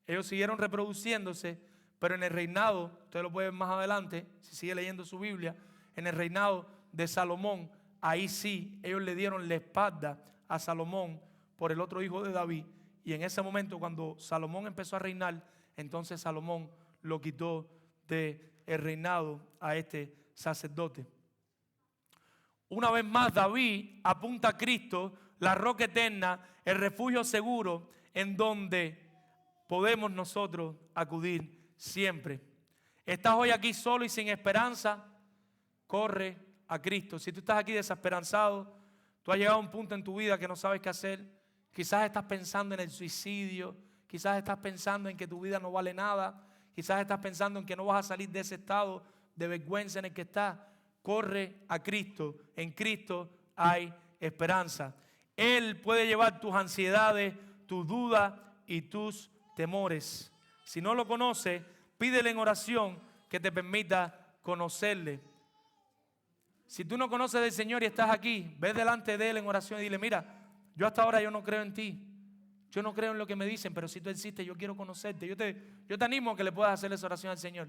Ellos siguieron reproduciéndose, pero en el reinado, ustedes lo pueden ver más adelante, si sigue leyendo su Biblia, en el reinado de Salomón, ahí sí, ellos le dieron la espalda a Salomón por el otro hijo de David. Y en ese momento, cuando Salomón empezó a reinar, entonces Salomón lo quitó del reinado a este sacerdote. Una vez más, David apunta a Cristo, la roca eterna, el refugio seguro en donde podemos nosotros acudir siempre. ¿Estás hoy aquí solo y sin esperanza? Corre a Cristo. Si tú estás aquí desesperanzado, tú has llegado a un punto en tu vida que no sabes qué hacer, quizás estás pensando en el suicidio, quizás estás pensando en que tu vida no vale nada, quizás estás pensando en que no vas a salir de ese estado de vergüenza en el que estás. Corre a Cristo. En Cristo hay esperanza. Él puede llevar tus ansiedades, tus dudas y tus temores. Si no lo conoces, pídele en oración que te permita conocerle. Si tú no conoces del Señor y estás aquí, ve delante de Él en oración y dile, mira, yo hasta ahora yo no creo en ti. Yo no creo en lo que me dicen, pero si tú existes, yo quiero conocerte. Yo te animo a que le puedas hacer esa oración al Señor.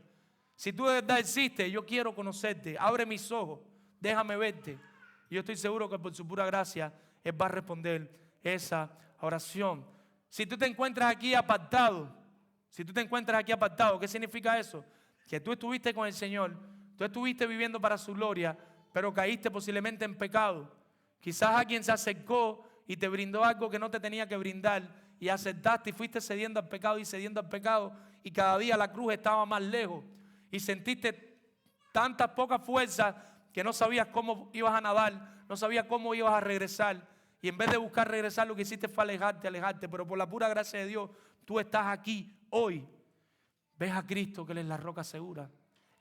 Si tú de verdad existes, yo quiero conocerte. Abre mis ojos, déjame verte. Y yo estoy seguro que por su pura gracia Él va a responder esa oración. Si tú te encuentras aquí apartado, ¿qué significa eso? Que tú estuviste con el Señor, tú estuviste viviendo para su gloria, pero caíste posiblemente en pecado. Quizás alguien se acercó y te brindó algo que no te tenía que brindar y aceptaste y fuiste cediendo al pecado y cada día la cruz estaba más lejos y sentiste tantas pocas fuerzas que no sabías cómo ibas a nadar, no sabías cómo ibas a regresar y en vez de buscar regresar lo que hiciste fue alejarte, pero por la pura gracia de Dios tú estás aquí hoy. Ves a Cristo que Él es la roca segura.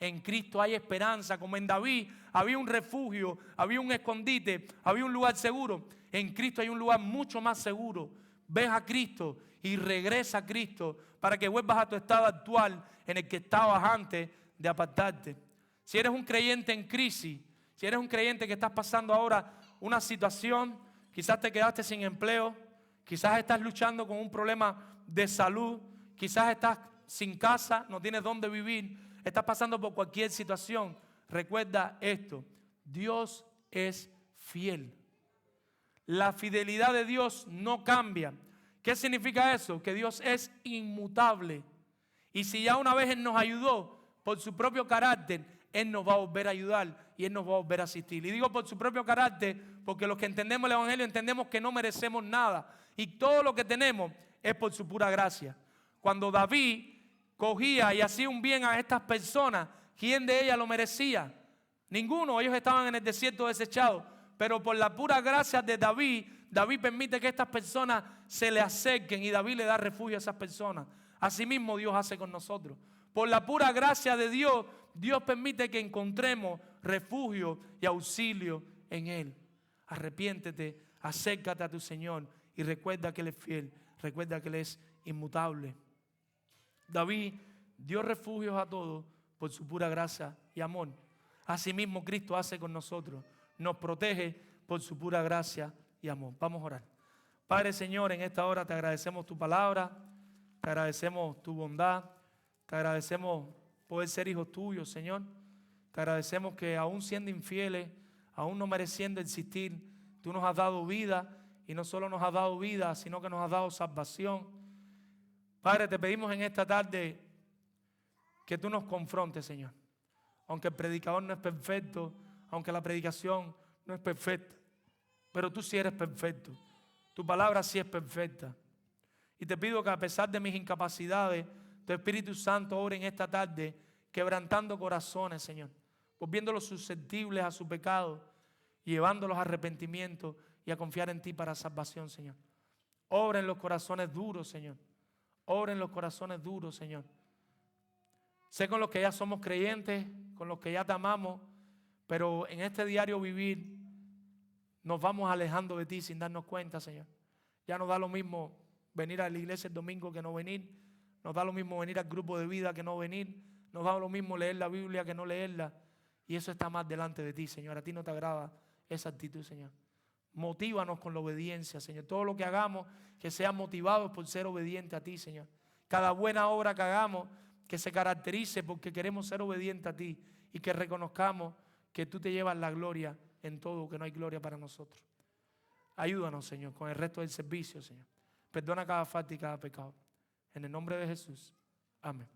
En Cristo hay esperanza, como en David había un refugio, había un escondite, había un lugar seguro. En Cristo hay un lugar mucho más seguro. Ves a Cristo y regresa a Cristo para que vuelvas a tu estado actual en el que estabas antes de apartarte. Si eres un creyente en crisis, si eres un creyente que estás pasando ahora una situación, quizás te quedaste sin empleo, quizás estás luchando con un problema de salud, quizás estás sin casa, no tienes dónde vivir, estás pasando por cualquier situación, recuerda esto: Dios es fiel. La fidelidad de Dios no cambia. ¿Qué significa eso? Que Dios es inmutable. Y si ya una vez Él nos ayudó por su propio carácter, Él nos va a volver a ayudar y Él nos va a volver a asistir. Y digo por su propio carácter porque los que entendemos el Evangelio entendemos que no merecemos nada. Y todo lo que tenemos es por su pura gracia. Cuando David cogía y hacía un bien a estas personas, ¿quién de ellas lo merecía? Ninguno. Ellos estaban en el desierto desechados. Pero por la pura gracia de David, David permite que estas personas se le acerquen y David le da refugio a esas personas. Asimismo Dios hace con nosotros. Por la pura gracia de Dios, Dios permite que encontremos refugio y auxilio en Él. Arrepiéntete, acércate a tu Señor y recuerda que Él es fiel, recuerda que Él es inmutable. David dio refugios a todos por su pura gracia y amor. Asimismo Cristo hace con nosotros, nos protege por su pura gracia y amor. Vamos a orar. Padre Señor, en esta hora te agradecemos tu palabra, te agradecemos tu bondad, te agradecemos poder ser hijos tuyos, Señor. Te agradecemos que aún siendo infieles, aún no mereciendo existir, tú nos has dado vida y no solo nos has dado vida, sino que nos has dado salvación. Padre, te pedimos en esta tarde que tú nos confrontes, Señor. Aunque el predicador no es perfecto, aunque la predicación no es perfecta, pero tú sí eres perfecto. Tu palabra sí es perfecta. Y te pido que a pesar de mis incapacidades, tu Espíritu Santo obre en esta tarde, quebrantando corazones, Señor, volviéndolos susceptibles a su pecado, llevándolos a arrepentimiento y a confiar en ti para salvación, Señor. Obra en los corazones duros, Señor. Obra en los corazones duros, Señor. Sé con los que ya somos creyentes, con los que ya te amamos, pero en este diario vivir nos vamos alejando de ti sin darnos cuenta, Señor. Ya nos da lo mismo venir a la iglesia el domingo que no venir. Nos da lo mismo venir al grupo de vida que no venir. Nos da lo mismo leer la Biblia que no leerla. Y eso está más delante de ti, Señor. A ti no te agrada esa actitud, Señor. Motívanos con la obediencia, Señor. Todo lo que hagamos, que sean motivados por ser obedientes a ti, Señor. Cada buena obra que hagamos, que se caracterice porque queremos ser obedientes a ti y que reconozcamos que tú te llevas la gloria en todo, que no hay gloria para nosotros. Ayúdanos, Señor, con el resto del servicio, Señor. Perdona cada falta y cada pecado. En el nombre de Jesús. Amén.